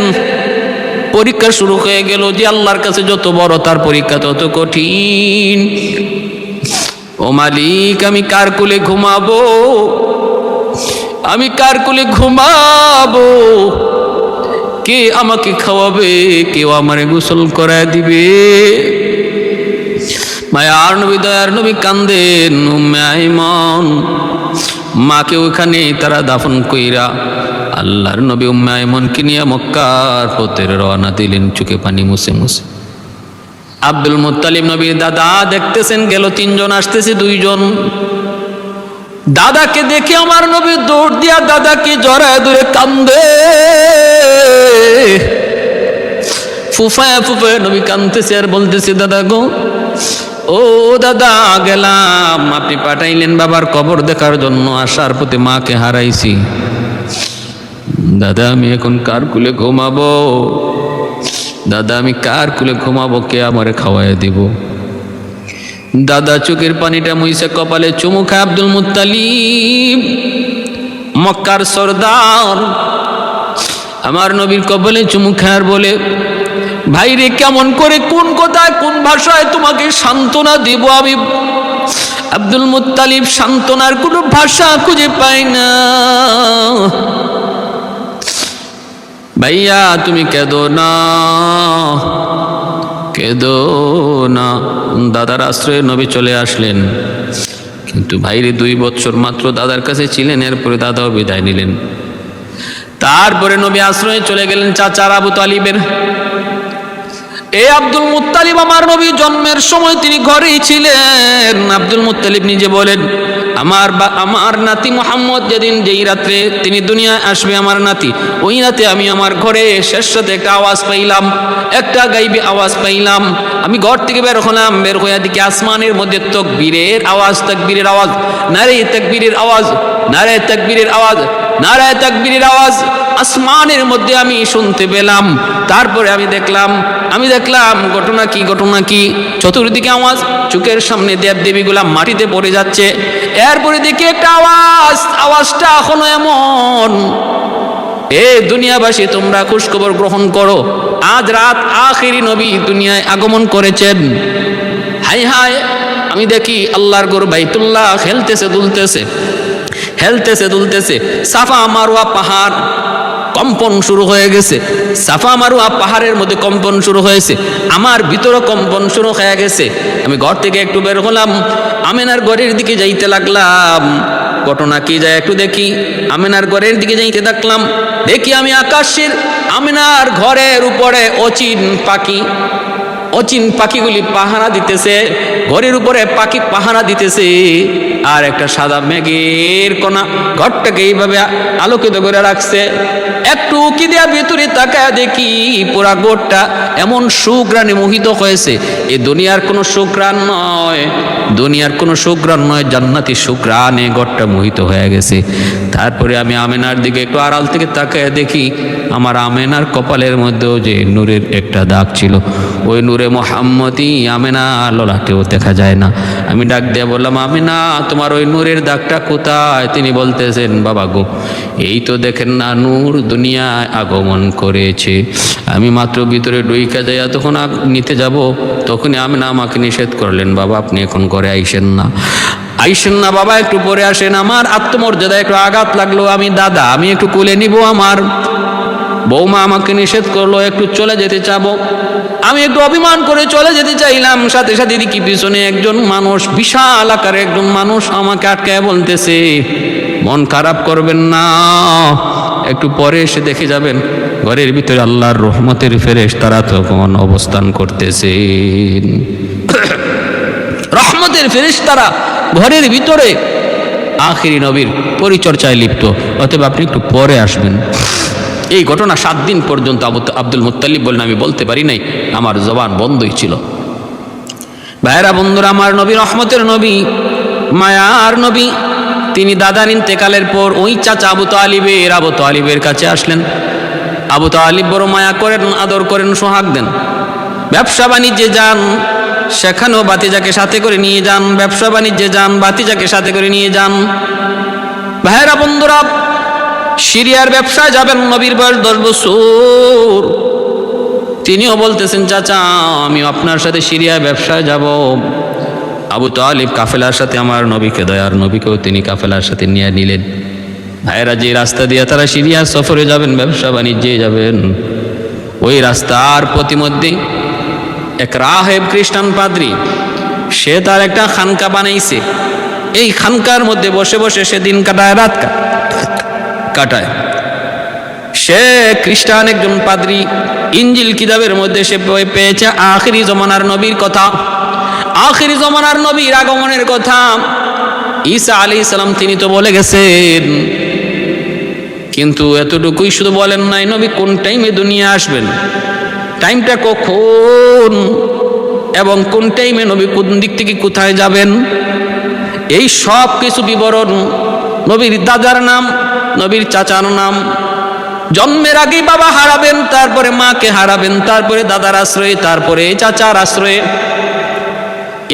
পরীক্ষা শুরু হয়ে গেল, যে আল্লাহর কাছে যত বড় তার পরীক্ষা তত কঠিন। ও মালিক, আমি কার কোলে ঘুমাবো? আমি কার কোলে ঘুমাবো? কে আমাকে খাওয়াবে? কেউ আমারে গোসল করায় দিবে? মায়ার নবী, দয়ার নবী কান্দেন। উম্মে আইমান মাকে ওখানে তারা দাফন কইরা আল্লাহর নবী উম্মে আইমানকে নিয়ে মক্কার পথে রওনা দিলেন, চোখে পানি মুছে মুছে। আব্দুল মুত্তালিব নবীর দাদা দেখতেছেন, গেল 3 জন, আসতেছে 2 জন। দাদাকে দেখে আমার নবী দৌড় দিয়া দাদাকে জড়ায় ধরে কান্দে। ফুফায়া নবী কান্দতেছে আর বলতেছে, দাদা গো, ও দাদা, গেলাম, আপনি পাঠাইলেন বাবার কবর দেখার জন্য, আসার পথে মাকে হারাইছি। দাদা, আমি এখন কার কুলে ঘুমাবো? দাদা, আমি কার কুলে ঘুমাবো? কে আমারে খাওয়াইয়া দিব? দাদা চোখের পানিটা মুইছে কপালে চুমু খায় আব্দুল মুত্তালিব, মক্কার সরদার, আমার নবীর কপালে চুমু খায় বলে, ভাইরে, কেমন করে, কোন কথায়, কোন ভাষায় তোমাকে সান্ত্বনা দিব আমি? আব্দুল মুত্তালিব সান্ত্বনার কোনো ভাষা খুঁজে পাই না। ভাইয়া, তুমি কেঁদো না, কেঁদো না। দাদার আশ্রয়ে নবী চলে আসলেন, কিন্তু ভাইরে 2 বছর মাত্র দাদার কাছে ছিলেন, এরপরে দাদাও বিদায় নিলেন। তারপরে নবী আশ্রয়ে চলে গেলেন চাচার আবু তালিবের। এই আব্দুল মুত্তালিব আমার নবী জন্মের সময় তিনি ঘরেই ছিলেন। আব্দুল মুত্তালিব নিজে বলেন, আমার নাতি মুহাম্মদ যেই রাত্রে তিনি দুনিয়ায় আসবে, আমার নাতি, ওই রাতে আমি আমার ঘরে শেষ রাতে একটা আওয়াজ পাইলাম, একটা গাইবে আওয়াজ পাইলাম। আমি ঘর থেকে বের হলাম, বের হইয়া দিকে আসমানের মধ্যে তাকবীরের আওয়াজ, তাকবীরের আওয়াজ, নারে তাকবীরের আওয়াজ, নারে তাকবীরের আওয়াজ, নারে তাকবীরের আওয়াজ আসমানের মধ্যে আমি শুনতে পেলাম। তারপরে আমি দেখলাম ঘটনা কি, চতুর্দিকে আওয়াজ, চোখের সামনে দেবদেবীগুলা মাটিতে পড়ে যাচ্ছে। এরপরে দেখি একটা আওয়াজটা এখনো এমন, এ দুনিয়াবাসী, তোমরা খোঁজখবর গ্রহণ করো, আজ রাত আখিরি নবী দুনিয়ায় আগমন করেছেন। হায় হায়, আমি দেখি আল্লাহর ঘর বাইতুল্লাহ হেলতেছে দুলতেছে। সাফা মারওয়া পাহাড় কম্পন শুরু হয়ে গেছে। সাফা মারওয়া পাহাড়ের মধ্যে কম্পন শুরু হয়েছে, আমার ভিতরে কম্পন শুরু হয়ে গেছে। আমি ঘর থেকে একটু বের হলাম, আমেনার ঘরের দিকে যাইতে লাগলাম। ঘটনা কি যায় একটু দেখি। আমেনার ঘরের দিকে যাইতে দেখি আমি আকাশের আমেনার ঘরের উপরে অচিন পাখি অচিন পাখিগুলি পাহারা দিতেছে, ঘরের উপরে পাখি পাহারা দিতেছে, আর একটা সাদা মেঘের কণা ঘরটাকে এইভাবে আলোকিত করে রাখছে। একটু উকি দেয়া ভিতরে তাকায় দেখি পুরা ঘরটা এমন সুঘ্রাণে মোহিত হয়েছে। এই দুনিয়ার কোনো সুঘ্রাণ নয়, দুনিয়ার কোনো সুঘ্রাণ নয়, জান্নাতি সুঘ্রাণে ঘরটা মোহিত হয়ে গেছে। তারপরে আমি আমেনার দিকে একটু আড়াল থেকে তাকায় দেখি আমার আমেনার কপালের মধ্যেও যে নূরের একটা দাগ ছিল, ওই নূরে মোহাম্মদী আমেনা ললাটেও দেখা যায় না। আমি ডাক দিয়ে বললাম, আমেনা তোমার ওই নূরের দাগটা কোথায়? তিনি বলতেছেন, বাবা গো, এই তো দেখেন না নূর দুনিয়ায় আগমন করেছে। আমি মাত্র ভিতরে ডুইকা যাইয়া তখন নিতে যাব, তখনই আমেনা আমাকে নিষেধ করলেন, বাবা আপনি এখন ঘরে আইসেন না, আইসেন না বাবা, একটু পরে আসেন। আমার আত্মমর্যাদা একটু আঘাত লাগলো, আমি দাদা, আমি একটু কোলে নিব। আমার বৌমা আমাকে নিষেধ করলো, একটু চলে যেতে চাবো। আমি একটু অভিমান করে চলে যেতে চাইলাম, সাথে সাথে দেখি পিছনে একজন মানুষ, বিশাল আকারে একজন মানুষ আমাকে আটকায় বলতেছে, মন খারাপ করবেন না, একটু পরে এসে দেখে যাবেন ঘরের ভিতরে আল্লাহর রহমতের ফেরেশতারা তখন অবস্থান করতেছেন। রহমতের ফেরেশতারা ঘরের ভিতরে আখিরি নবীর পরিচর্যায় লিপ্ত, অতএব আপনি একটু পরে আসবেন। এই ঘটনা 7 দিন পর্যন্ত আব্দুল মুত্তালিব বললেন, আমি বলতে পারি নাই, আমার জবান বন্ধই ছিল। ভাইরা বন্ধুরা, আমার নবী রহমতের নবী, মায়ার নবী, তিনি দাদার ইন্তেকালের পর ওই চাচা আবু তালিবের কাছে আসলেন। আবু তালিব বড় মায়া করেন, আদর করেন, সোহাগ দেন। ব্যবসা বাণিজ্যে যান, সেখানেও বাতিজাকে সাথে করে নিয়ে যান। ব্যবসা বাণিজ্যে যান, বাতিজাকে সাথে করে নিয়ে যান। ভাইরা বন্ধুরা, সিরিয়ার ব্যবসায় যাবেন, নবীর বয়স 10 বছর। তিনিও বলতেছেন, চাচা আমিও আপনার সাথে সিরিয়ায় ব্যবসায় যাব। আবু তালিব কাফেলার সাথে আমার নবীকে, দয়ার নবীকেও তিনি কাফেলার সাথে নিয়ে নিলেন। ভাইরা যে রাস্তা দিয়ে তারা সিরিয়া সফরে যাবেন, ব্যবসা বাণিজ্যে যাবেন, ওই রাস্তার প্রতিমধ্যে এক রাহেব খ্রিস্টান পাদ্রী, সে তার একটা খানকা বানাইছে। এই খানকার মধ্যে বসে বসে সে দিন কাটায়, রাত কাটায়। সে খ্রিস্টান একজন পাদ্রী। ইঞ্জিল কিতাবের মধ্যে সে পেয়েছে আখিরি জমানার নবীর কথা, আখিরি জমানার নবীর আগমনের কথা। ঈসা আলাইহিস সালাম তিনি তো বলে গেছেন, কিন্তু এতটুকুই শুধু বলেন নাই, নবী কোন টাইমে দুনিয়া আসবেন, টাইমটা কখন এবং কোন টাইমে নবী কোন দিক থেকে কোথায় যাবেন, এই সব কিছু বিবরণ। নবীর দাদার নাম, নবীর চাচার নাম, জন্মের আগেই বাবা হারাবেন, তারপরে মাকে হারাবেন, তারপরে দাদার আশ্রয়ে, তারপরে চাচার আশ্রয়ে।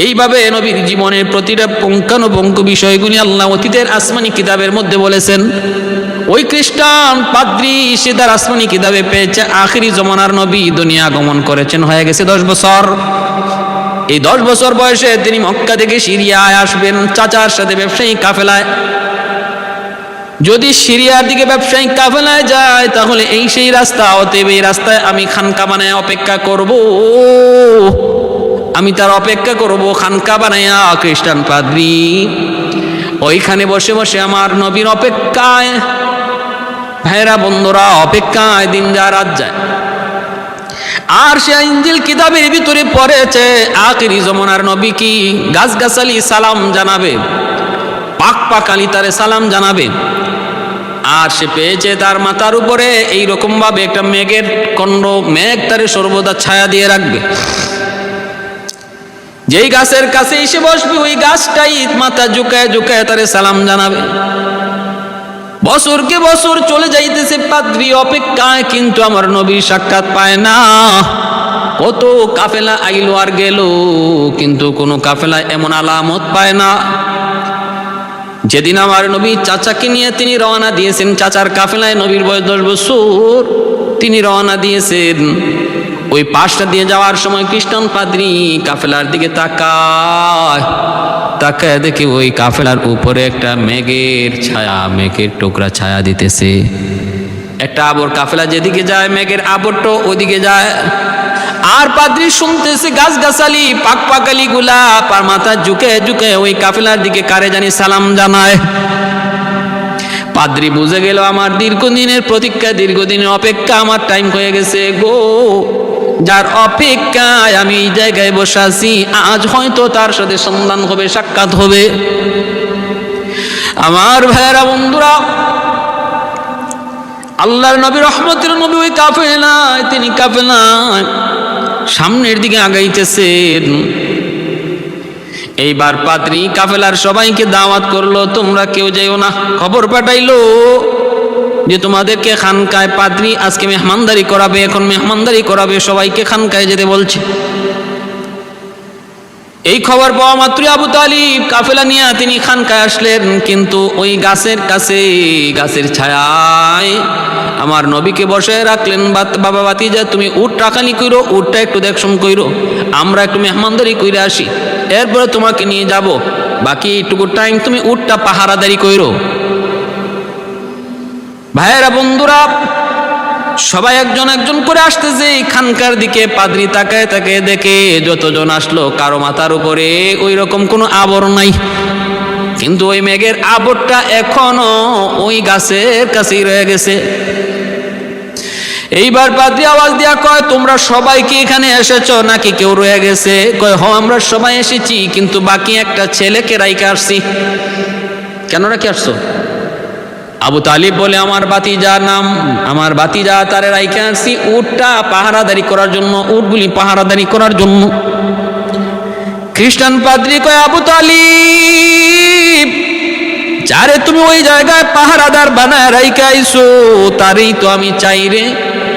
এইভাবে নবীর জীবনের প্রতিটা পুঙ্খানুপুঙ্খ বিষয়গুলি আল্লাহ অতীতের আসমানি কিতাবের মধ্যে বলেছেন। ওই খ্রিস্টান পাদ্রী সে তার আসমানি কিতাবে পেয়েছে আখিরি জমানার নবী দুনিয়া আগমন করেছেন, হয়ে গেছে 10 বছর। এই 10 বছর বয়সে তিনি মক্কা থেকে সিরিয়ায় আসবেন চাচার সাথে ব্যবসায়ী কাফেলায়। যদি সিরিয়ার দিকে ব্যবসায়িক কাফেলায় যায় তাহলে এই সেই রাস্তা, অতএব এই রাস্তায় আমি খানকা বানায় অপেক্ষা করব, আমি তার অপেক্ষা করব। খানকা বানায়া খ্রিস্টান পাদ্রী ওইখানে বসে বসে আমার নবীর অপেক্ষায়, ভাইরা বন্ধুরা, অপেক্ষায় দিন যায় রাত যায়। আর সে ইঞ্জিল কিতাবের ভিতরে পড়েছে আখিরি জমানার নবী কি গাছগাছালি সালাম জানাবে, পাক পাকালি তারে সালাম জানাবে। আর সে পেয়েছে তার মাথার উপরে এইরকম ভাবে একটা মেঘের খণ্ড, মেঘ তারে সর্বদা ছায়া দিয়ে রাখবে। যেই গাছের কাছে এসে বসবে ওই গাছটাই মাথা ঝুঁকায় ঝুঁকায় তারে সালাম জানাবে। বছরকে বছর চলে যাইতেছে পাদ্রী অপেক্ষায়, কিন্তু আমার নবীর সাক্ষাৎ পায় না। কত কাফেলা আইলো আর গেল, কিন্তু কোনো কাফেলা এমন আলামত পায় না। যেদিন আমার নবী চাচাকে নিয়ে তিনি রওনা দিয়েছেন, চাচার কাফেলায় নবীর বয়স 10 বছর, তিনি রওনা দিয়েছেন। ওই পাশটা দিয়ে যাওয়ার সময় খ্রিস্টান পাদ্রী কাফেলার দিকে তাকায় দেখে ওই কাফেলার উপরে একটা মেঘের ছায়া, মেঘের টুকরা ছায়া দিতেছে। একটা আবর কাফেলা যেদিকে যায় মেঘের আবরটা ওদিকে যায়। আর পাদ্রী শুনতেছে গাছগাছালি পাক পাকালি গুলা পার মাথা ঝুঁকে ঝুঁকে ওই কাফেলার দিকে কারে জানি সালাম জানায়। পাদ্রী বুঝে গেল আমার দীর্ঘদিনের প্রতীক্ষা, দীর্ঘদিনের অপেক্ষা আমার টাইম হয়ে গেছে গো। যার অপেক্ষায় আমি এই জায়গায় বসে আছি, আজ হয়তো তার সাথে সন্ধান হবে, সাক্ষাৎ হবে। আমার ভাইয়েরা, বন্ধুরা, আল্লাহর নবী, রহমতের নবী, ওই কাফেলায়, তিনি কাফেলায় সামনের দিকে আগাইতেছেন। এইবার পাদ্রী কাফেলার সবাইকে দাওয়াত করলো, তোমরা কেউ যাইও না। খবর পাঠাইলো যে তোমাদেরকে খানকায় পাদ্রী আজকে মেহমানদারি করাবে, এখন মেহমানদারি করাবে, সবাইকে খানকায় যেতে বলছে। এই খবর পাওয়া মাত্রই আবু তালিব কাফেলা নিয়ে তিনি খানকায় আসলেন। কিন্তু ওই গাছের কাছে, গাছের ছায়ায় আমার নবীকে বসে রাখলেন। বাবা বাতিজা, তুমি উট রাখানি কইরো, উটটা একটু দেখশন কইরো, আমরা একটু মেহমানদারি কইরে আসি, এরপরে তোমাকে নিয়ে যাব, বাকি এইটুকু টাইম তুমি উটটা পাহারাদারি কইরো। ভাইয়েরা, বন্ধুরা, সবাই একজন একজন করে আসতেছে খানকার দিকে। পাদ্রী তাকায় তাকায় দেখে যতজন আসলো কারো মাথার উপরে ওই রকম কোনো আবরণ নাই, কিন্তু ওই মেঘের আবরটা এখনো ওই গাছের কাছেই রয়ে গেছে। এইবার পাদ্রী আওয়াজ দিয়া কয়, তোমরা সবাই কি এখানে এসেছো নাকি কেউ রয়ে গেছে? কয়, হ, আমরা সবাই এসেছি, কিন্তু বাকি একটা ছেলেকে রাইখে আসছি। কেন রাখি আসছো? আবু তালিব বলে, আমার বাতিজা তারে রাইখে আসছি উটটা পাহারাদারি করার জন্য, উটগুলি পাহারাদারি করার জন্য। খ্রিস্টান পাদ্রী কয়, আবু তালিব, যারে তুমি ওই জায়গায় পাহারাদার বানায় রাইখে আইছো, তারই তো আমি চাই রে,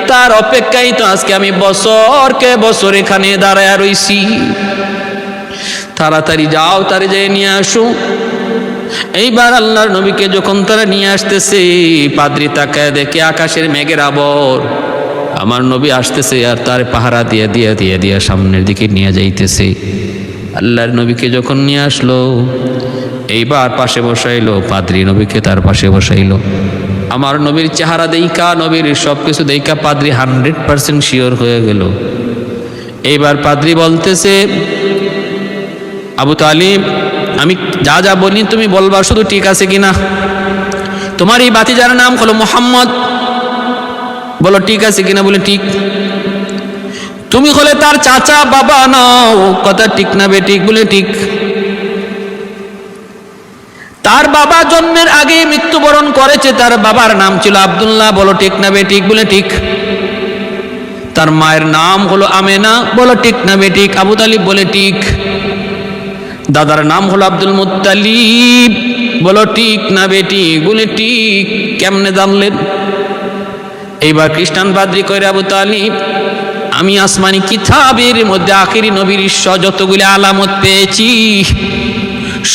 তার অপেক্ষায় তো আজকে আমি বছরকে বছর এখানে দাঁড়ায় রইছি। তাড়াতাড়ি যাও, তারে যেয়ে নিয়ে আসো। এইবার আল্লাহর নবীকে যখন তারা নিয়ে আসতেছে, পাদ্রী তাকায় দেখে আকাশের মেঘের আবর, আমার নবী আসতেছে আর তার পাহারা দিয়ে দিয়ে দিয়ে দিয়ে সামনের দিকে নিয়ে যাইতেছে। আল্লাহর নবীকে যখন নিয়ে আসলো, এইবার পাশে বসাইলো, পাদ্রী নবীকে তার পাশে বসাইলো। আমার নবীর চেহারা দেইকা, নবীর সব কিছু দেইকা পাদ্রী 100% শিওর হয়ে গেল। এইবার পাদ্রী বলতেছে, আবু তালিব, আমি যা যা বলি তুমি বলবা, শুধু ঠিক আছে কিনা। তোমার এই বাতিজার নাম হলো মোহাম্মদ, বলো ঠিক আছে কিনা। বলে ঠিক। তুমি হলে তার চাচা, বাবা নাও, কথা ঠিক না বেঠিক? বলে ঠিক। তার বাবা জন্মের আগে মৃত্যুবরণ করেছে, তার বাবার নাম ছিল আব্দুল্লাহ, বলো ঠিক না বেঠিক? বলে ঠিক। তার মায়ের নাম হলো আমেনা, বলো ঠিক না বেঠিক? আবু তালিব বলে ঠিক। দাদার নাম হলো আব্দুল মুত্তালিব, বলো ঠিক না বেঠিক? বলে ঠিক। কেমনে জানলেন? এইবার খ্রিস্টান পাদ্রী কইরা, আবু তালিব, আমি আসমানি কিতাবের মধ্যে আখিরি নবীর যতগুলি আলামত পেয়েছি,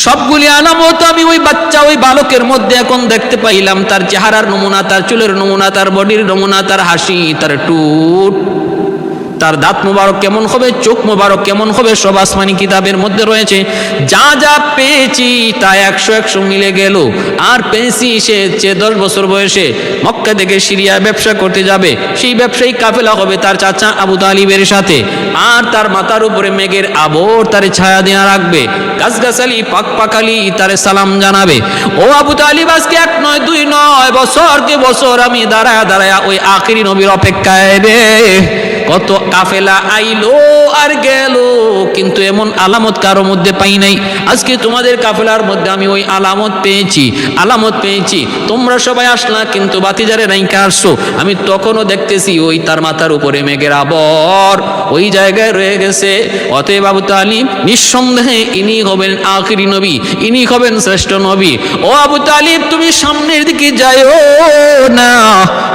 সবগুলি আলামত আমি ওই বাচ্চা, ওই বালকের মধ্যে এখন দেখতে পাইলাম। তার চেহারার নমুনা, তার চুলের নমুনা, তার বডির নমুনা, তার হাসি, তার টুট, তার দাঁত মোবারক কেমন হবে, চোখ মোবারক কেমন হবে, সব আসমানি কিতাবের মধ্যে রয়েছে। যা যা পেয়েছি তা 100 মিলে গেল। আর পেয়েছি সে 10 বছর বয়সে মক্কা থেকে সিরিয়া ব্যবসা করতে যাবে, সেই ব্যবসায়ী কাফেলা হবে তার চাচা আবু তালিবের সাথে। আর তার মাথার উপরে মেঘের আবর তারে ছায়া দেয়া রাখবে, গাছগাছালি পাকপাকালি তারে সালাম জানাবে। ও আবু তালিব, আজকে 1 নয় 2 নয়, বছরকে বছর আমি দাঁড়ায়া দাঁড়ায়া ওই আখিরি নবীর অপেক্ষায় রে। কত কাফেলা আইলো আর গেল, কিন্তু এমন আলামত কারো মধ্যে পাই নাই। আজকে তোমাদের কাফেলার মধ্যে আমি ওই আলামত পেয়েছি। তোমরা সবাই আসলা, কিন্তু বাতিজারে রাইখা আসছো। আমি তখনও দেখতেছি ওই তার মাথার উপরে মেঘের আবর ওই জায়গায় রয়ে গেছে। অতএব আবু তালিব, নিঃসন্দেহে ইনি হবেন আখিরি নবী, ইনি হবেন শ্রেষ্ঠ নবী। ও আবু তালিব, তুমি সামনের দিকে যাইও না,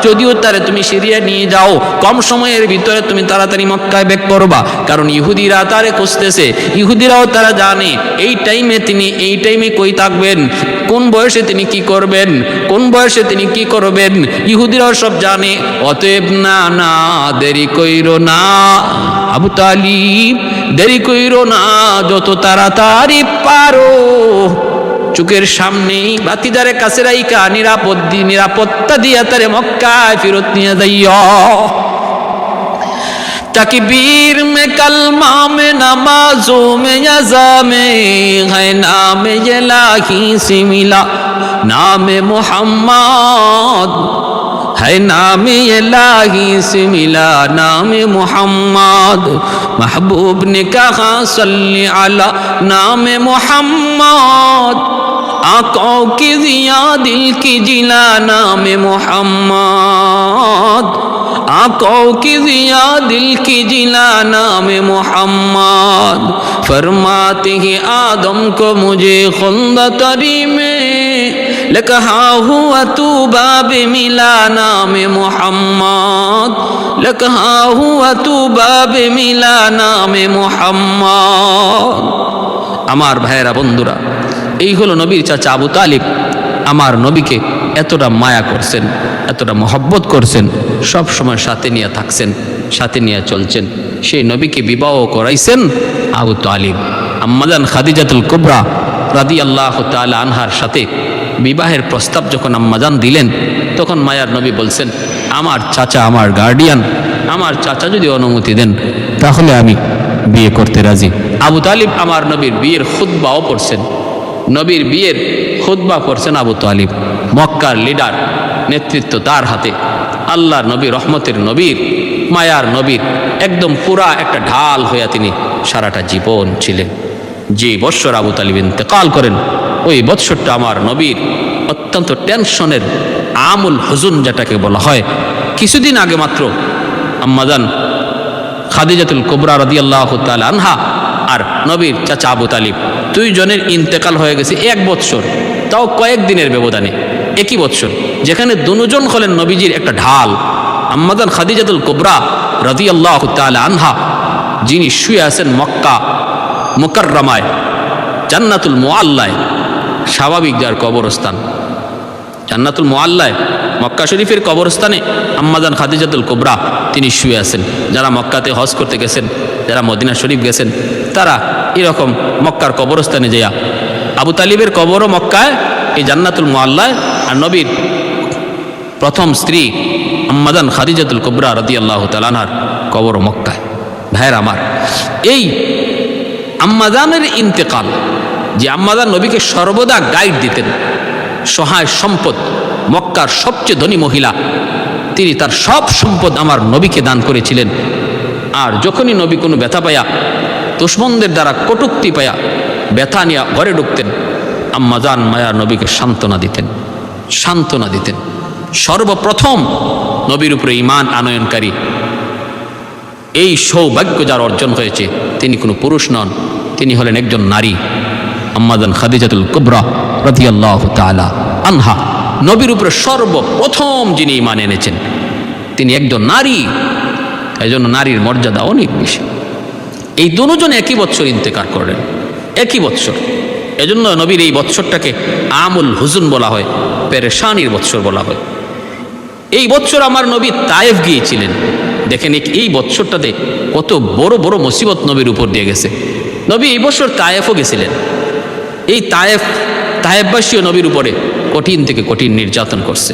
যদিও তারে তুমি সিরিয়া নিয়ে যাও, কম সময়ের ভিতরে তুমি তাড়াতাড়ি মক্কায় ব্যাক করবা, কারণ ইহুদিরা তারে খুঁজতেছে। ইহুদিরাও তারা জানে এই টাইমে কই থাকবেন, কোন বয়সে তিনি কি করবেন, ইহুদিরাও সব জানে। অতএব না দেরি কইরো না আবু তালিব, দেরি কইরো না, যত তাড়াতাড়ি পারো চোখের সামনেই বাতিদারের কাছে রাইকা নিরাপত্তা দিয়া তারে মক্কায় ফেরত নিয়ে যাইও। तकबीर में कलमा में नमाजों में यज़ा में है नाम इलाही से मिला नाम मोहम्मद है नाम इलाही से मिला नाम मोहम्मद। महबूब ने कहा सल्ली अला नाम मोहम्मद। आंखों की जिया दिल की जिला नाम मोहम्मद। आंखों की जिया दिल की जिला नाम मोहम्मद। फरमाते हैं आदम को मुझे खुंदा तरी में लकहा हुआ तू बाब मिला नाम मोहम्मद। लकहा हुआ तू बाब मिला नाम मोहम्मद। আমার ভাইয়েরা বন্ধুরা, এই হলো নবীর চাচা আবু তালিব। আমার নবীকে এতটা মায়া করছেন, এতটা মহব্বত করছেন, সব সময় সাথে নিয়ে থাকছেন, সাথে নিয়ে চলছেন। সেই নবীকে বিবাহ করাইছেন আবু তালিব। আম্মাজান খাদিজাতুল কুবরা রাদিয়াল্লাহু তাআলা আনহার সাথে বিবাহের প্রস্তাব যখন আম্মাজান দিলেন, তখন মায়ার নবী বলছেন, আমার চাচা আমার গার্ডিয়ান, আমার চাচা যদি অনুমতি দেন তাহলে আমি বিয়ে করতে রাজি। আবু তালিব আমার নবীর বিয়ের খুতবাও পড়ছেন। নবীর বিয়ের খুতবা পড়ছেন আবু তালিব। মক্কার লিডার, নেতৃত্ব তার হাতে। আল্লাহর নবী, রহমতের নবীর, মায়ার নবীর একদম পুরা একটা ঢাল হইয়া তিনি সারাটা জীবন ছিলেন। যে বৎসর আবু তালিব ইন্তেকাল করেন, ওই বৎসরটা আমার নবীর অত্যন্ত টেনশনের আমুল হুজুন যেটাকে বলা হয়। কিছুদিন আগে মাত্র আম্মাজান খাদিজাতুল কুবরা রাদিয়াল্লাহু তাআলা আনহা আর নবীর চাচা আবু তালিব দুইজনের ইন্তেকাল হয়ে গেছে এক বৎসর, তাও কয়েকদিনের ব্যবধানে। একই বৎসর, যেখানে দুজন হলেন নবীজির একটা ঢাল। আম্মাজান খাদিজাতুল কুবরা রাদিয়াল্লাহু তাআলা আনহা, যিনি শুয়ে আছেন মক্কা মুকাররমায় জান্নাতুল মুআল্লায়, স্বাভাবিক যার কবরস্থান জান্নাতুল মুআল্লায়, মক্কা শরীফের কবরস্থানে আম্মাজান খাদিজাতুল কুবরা তিনি শুয়ে আছেন। যারা মক্কাতে হজ করতে গেছেন, যারা মদিনা শরীফ গেছেন, তারা এরকম মক্কার কবরস্থানে যাইয়া, আবু তালিবের কবরও মক্কায় এই জান্নাতুল মুআল্লায়, আর নবীর প্রথম স্ত্রী আম্মাজান খাদিজাতুল কুবরা রাদিয়াল্লাহু তাআলা আনহার কবরও মক্কায়। ভাইয়ের আমার, এই আম্মাজানের ইন্তেকাল, যে আম্মাজান নবীকে সর্বদা গাইড দিতেন, সহায় সম্পদ, মক্কার সবচেয়ে ধনী মহিলা, তিনি তার সব সম্পদ আমার নবীকে দান করেছিলেন। আর যখনই নবী কোনো ব্যথা পায়া, দুশমনদের দ্বারা কটূক্তি পায়া ব্যথা নিয়ে ঘরে ঢুকতেন, আম্মাজান মায়ার নবীকে সান্ত্বনা দিতেন, সান্ত্বনা দিতেন। সর্বপ্রথম নবীর উপরে ঈমান আনয়নকারী এই সৌভাগ্য যার অর্জন হয়েছে, তিনি কোনো পুরুষ নন, তিনি হলেন একজন নারী, আম্মাজান খাদিজাতুল কুবরা রাদিয়াল্লাহু তাআলা আনহা। নবীর উপরে সর্বপ্রথম যিনি ঈমান এনেছেন, তিনি একজন নারী। এই জন্য নারীর মর্যাদা অনেক বেশি। এই দুজন একই বৎসর ইন্তেকাল করেন, একই বৎসর। এজন্য নবীর এই বৎসরটাকে আমুল হুজুন বলা হয়, পেরেশানির বৎসর বলা হয়। এই বৎসর আমার নবী তায়েফ গিয়েছিলেন। দেখেন এই বৎসরটাতে কত বড় বড় মুসিবত নবীর উপর দিয়ে গেছে। নবী এই বছর তায়েফও গেছিলেন। এই তায়েফবাসীও নবীর উপরে কঠিন থেকে কঠিন নির্যাতন করছে,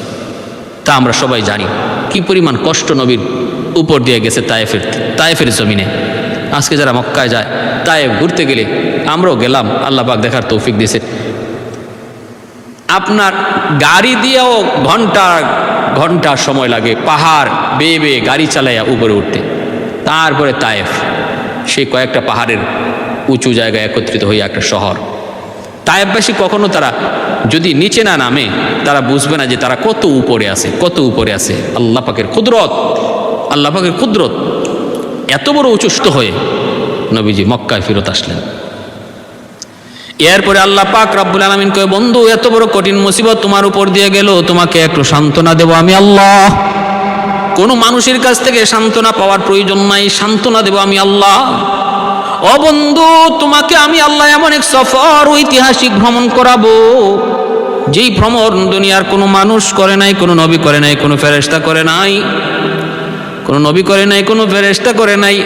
তা আমরা সবাই জানি। কি পরিমাণ কষ্ট নবীর উপর দিয়ে গেছে তায়েফের জমিনে। আজকে যারা মক্কায় যায়, তায়েফ ঘুরতে গেলে, আমরাও গেলাম, আল্লাহ পাক দেখার তৌফিক দিয়েছে, আপনার গাড়ি দিয়েও ঘন্টা ঘন্টা সময় লাগে, পাহাড় বেয়ে বেয়ে গাড়ি চালাইয়া উপরে উঠতে। তারপরে তায়েফ, সেই কয়েকটা পাহাড়ের উঁচু জায়গায় একত্রিত হইয়া একটা শহর। তায়েফবাসী কখনো তারা যদি নিচে না নামে, তারা বুঝবে না যে তারা কত উপরে আছে, কত উপরে আছে। আল্লাহ পাকের কুদরত, আল্লাহ পাকের কুদরত। এত বড় উচ্চষ্ট হয়ে নবীজি মক্কায় ফেরত আসলেন। এরপরে আল্লাহ পাক রব্বুল আলামিন কয়, বন্ধু এত বড় কঠিন মুসিবত তোমার উপর দিয়ে গেল, তোমাকে একটু সান্ত্বনা দেব আমি আল্লাহ। কোনো মানুষের কাছ থেকে সান্ত্বনা পাওয়ার প্রয়োজন নাই, সান্ত্বনা দেব আমি আল্লাহ। ও বন্ধু, তোমাকে আমি আল্লাহ এমন এক সফর, ঐতিহাসিক ভ্রমণ করাবো, যেই ভ্রমণ দুনিয়ার কোনো মানুষ করে নাই, কোনো নবী করে নাই, কোনো ফেরেশতা করে নাই, কোনো নবী করে নাই, কোনো ফেরেশতা করে নাই।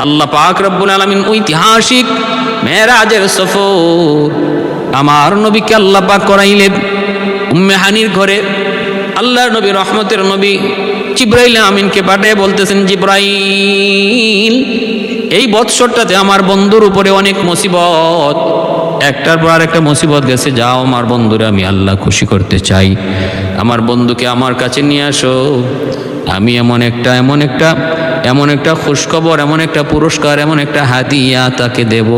আল্লাহ পাক রব্বুল আলামিন ঐতিহাসিক মেরাজের সফর আমার নবীকে আল্লাহ পাক করাইলেন। উম্মে হানির ঘরে আল্লাহর নবী, রহমতের নবী জিবরাইল আমিনকে পাঠিয়ে বলতেছেন, জিবরাইল, এই বৎসরটাতে আমার বন্ধুর উপরে অনেক মুসিবত, একটার পর একটা মুসিবত গেছে, যাও আমার বন্ধুরে আমি আল্লাহ খুশি করতে চাই, আমার বন্ধুকে আমার কাছে নিয়ে আসো, আমি এমন একটা খুশখবর, এমন একটা পুরস্কার, এমন একটা হাদিয়া তাকে দেব,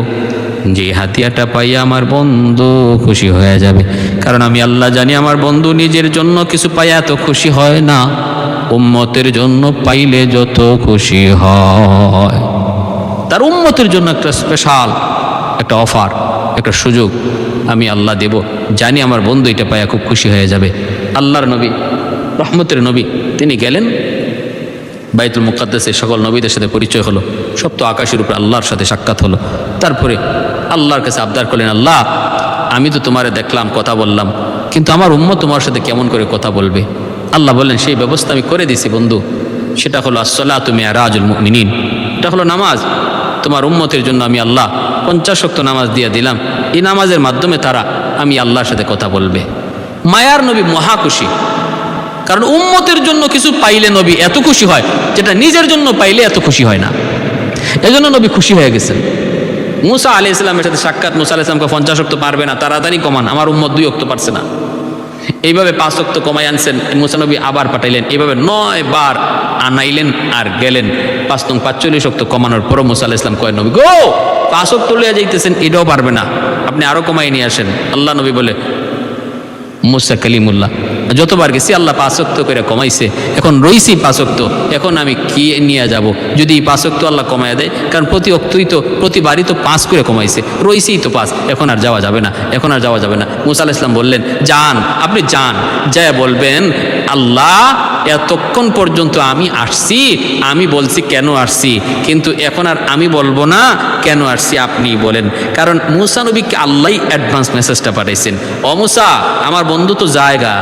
যে হাতিয়াটা পাইয়া আমার বন্ধু খুশি হয়ে যাবে। কারণ আমি আল্লাহ জানি আমার বন্ধু নিজের জন্য কিছু পাইয়া এত খুশি হয় না, উম্মতের জন্য পাইলে যত খুশি হয়। তার উম্মতের জন্য একটা স্পেশাল একটা অফার, একটা সুযোগ আমি আল্লাহ দেব, জানি আমার বন্ধু এটা পাইয়া খুব খুশি হয়ে যাবে। আল্লাহর নবী, রহমতের নবী, তিনি গেলেন বাইতুল মুকাদ্দাসে, সকল নবীদের সাথে পরিচয় হলো, সব তো আকাশের উপরে আল্লাহর সাথে সাক্ষাৎ হলো। তারপরে আল্লাহর কাছে আবদার করলেন, আল্লাহ আমি তো তোমারে দেখলাম, কথা বললাম, কিন্তু আমার উম্মত তোমার সাথে কেমন করে কথা বলবে? আল্লাহ বললেন, সেই ব্যবস্থা আমি করে দিছি বন্ধু, সেটা হলো আসসালাতু মি'রাজুল মুমিনিন, এটা হলো নামাজ। তোমার উম্মতের জন্য আমি আল্লাহ 50 ওয়াক্ত নামাজ দিয়ে দিলাম, এই নামাজের মাধ্যমে তারা আমি আল্লাহর সাথে কথা বলবে। মায়ার নবী মহা খুশি, কারণ উম্মতের জন্য কিছু পাইলে নবী এত খুশি হয়, যেটা নিজের জন্য পাইলে এত খুশি হয় না। এজন্য নবী খুশি হয়ে গেছেন। মুসা আলাইহিস সালামের সাথে সাক্ষাৎ, মুসা আলাইহিস সালামকে 50 ওয়াক্ত পারবে না, তাড়াতাড়ি কমান, আমার উম্মত 2 ওয়াক্ত পারছে না। এইভাবে 5 ওয়াক্ত কমাই আনছেন, মুসা নবী আবার পাঠাইলেন, এইভাবে 9 বার আনাইলেন আর গেলেন। 5 নং 45 ওয়াক্ত কমানোর পর মুসা আলাইহিস সালাম কয়, নবী গো 5 ওয়াক্ত লইয়া যাইতেছেন, এটাও পারবে না, আপনি আরো কমাই নিয়ে আসেন। আল্লাহ নবী বলে, মুসা কালিমুল্লাহ, যতবার গেছি আল্লাহ 5 ওয়াক্ত করে কমাইছে, এখন রইছি 5 ওয়াক্ত, এখন আমি কি নিয়ে যাব? যদি 5 ওয়াক্ত আল্লাহ কমায় দেয়, কারণ প্রতিবারই তো 5 করে কমাইছে, রইছেই তো 5, এখন আর যাওয়া যাবে না, এখন আর যাওয়া যাবে না। মুসা আলাইহিস সালাম বললেন, যান, আপনি যান, যায় বলবেন আল্লাহ এতক্ষণ পর্যন্ত আমি আসছি, আমি বলছি কেন আসছি, কিন্তু এখন আর আমি বলবো না কেন আসছি, আপনি বলেন। কারণ মুসা নবীকে আল্লাহই অ্যাডভান্স মেসেজটা পাঠাইছেন, ও মুসা আমার বন্ধু তো জায়গা,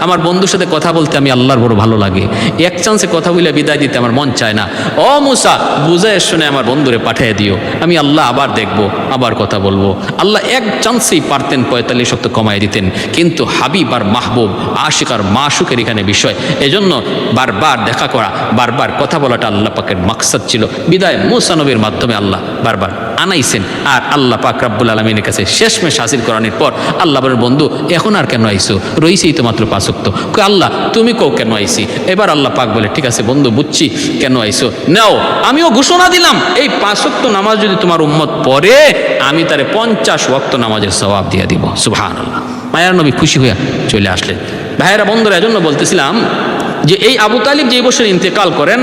আমার বন্ধুর সাথে কথা বলতে আমি আল্লাহর বড় ভালো লাগে, এক চান্সে কথা বলে বিদায় দিতে আমার মন চায় না। ও মুসা বুঝায় শুনে আমার বন্ধুরে পাঠিয়ে দিও, আমি আল্লাহ আবার দেখবো, আবার কথা বলবো। আল্লাহ এক চান্সেই পারতেন 45 ওয়াক্ত কমাই দিতেন, কিন্তু হাবিব আর মাহবুব, আশিক আর মাশুকের এখানে বিষয়, এজন্য বারবার দেখা করা, বারবার কথা বলাটা আল্লাহ পাকের মাকসাদ ছিল। বিদায় মুসা নবীর মাধ্যমে আল্লাহ বারবার আনাইছেন, আর আল্লাহ পাক রব্বুল আলামিনের কাছে শেষমেশ হাসিল করানোর পর আল্লাহ বলেন, বন্ধু এখন আর কেন আইছো? রইছেই তো মাত্র 5 ওয়াক্ত। কই আল্লাহ তুমি কও কেন আইছি? এবার আল্লাহ পাক বলে, ঠিক আছে বন্ধু বুঝছি কেন আইছো, নাও আমিও ঘোষণা দিলাম, এই 5 ওয়াক্ত নামাজ যদি তোমার উম্মত পড়ে, আমি তারে 50 ওয়াক্ত নামাজের সওয়াব দিয়ে দিব। সুবহানাল্লাহ। মায়ার নবী খুশি হইয়া চলে আসলেন। ভাইয়েরা বন্ধুরা, এজন্য বলতেছিলাম যে এই আবু তালিব যে বছর ইন্তেকাল করেন,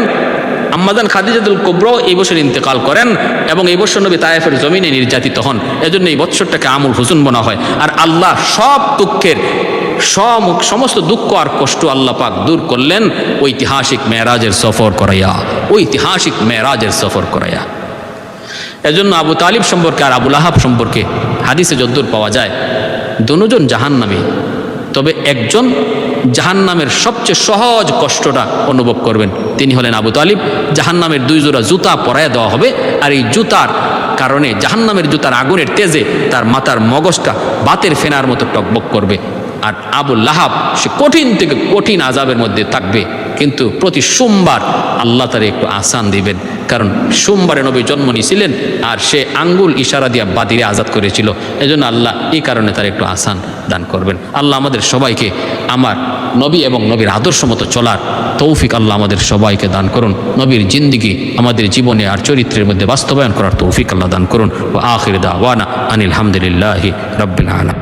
আম্মাজান খাদিজাতুল কুবরা এই বছর ইন্তেকাল করেন, এবং এই বছর নবী তায়েফের জমিনে নির্যাতিত হন। এজন্য এই বছরটাকে আমুল হুজুন বলা হয়। আর আল্লাহ সব দুঃখের সমস্ত দুঃখ আর কষ্ট আল্লাহ পাক দূর করলেন ঐতিহাসিক মেরাজের সফর করাইয়া, ঐতিহাসিক মেরাজের সফর করাইয়া। এজন্য আবু তালিব সম্পর্কে আর আবু লাহাব সম্পর্কে হাদিসে যদ্দূর পাওয়া যায়, দুজন জাহান্নামী, তবে একজন জাহান্নামের সবচেয়ে সহজ কষ্টটা অনুভব করবেন, তিনি হলেন আবু তালিব। জাহান্নামের 2 জোড়া জুতা পরাইয়া দেওয়া হবে, আর এই জুতার কারণে, জাহান্নামের জুতার আগুনের তেজে তার মাথার মগজটা বাতের ফেনার মতো টকবক করবে। আর আবু লাহাব সে কঠিন থেকে কঠিন আযাবের মধ্যে থাকবে, কিন্তু প্রতি সোমবার আল্লাহ তারে একটু আসান দিবেন, কারণ সোমবারে নবী জন্ম নিয়েছিলেন, আর সে আঙ্গুল ইশারা দিয়া বাদিরে আজাদ করেছিল, এজন্য আল্লাহ এই কারণে তার একটু আসান দান করবেন। আল্লাহ আমাদের সবাইকে আমার নবী এবং নবীর আদর্শ মতো চলার তৌফিক আল্লাহ আমাদের সবাইকে দান করুন। নবীর জিন্দিগি আমাদের জীবনে আর চরিত্রের মধ্যে বাস্তবায়ন করার তৌফিক আল্লাহ দান করুন। ওয়া আখির দাওয়ানা আনিল হামদুলিল্লাহি রাব্বিল আলামিন।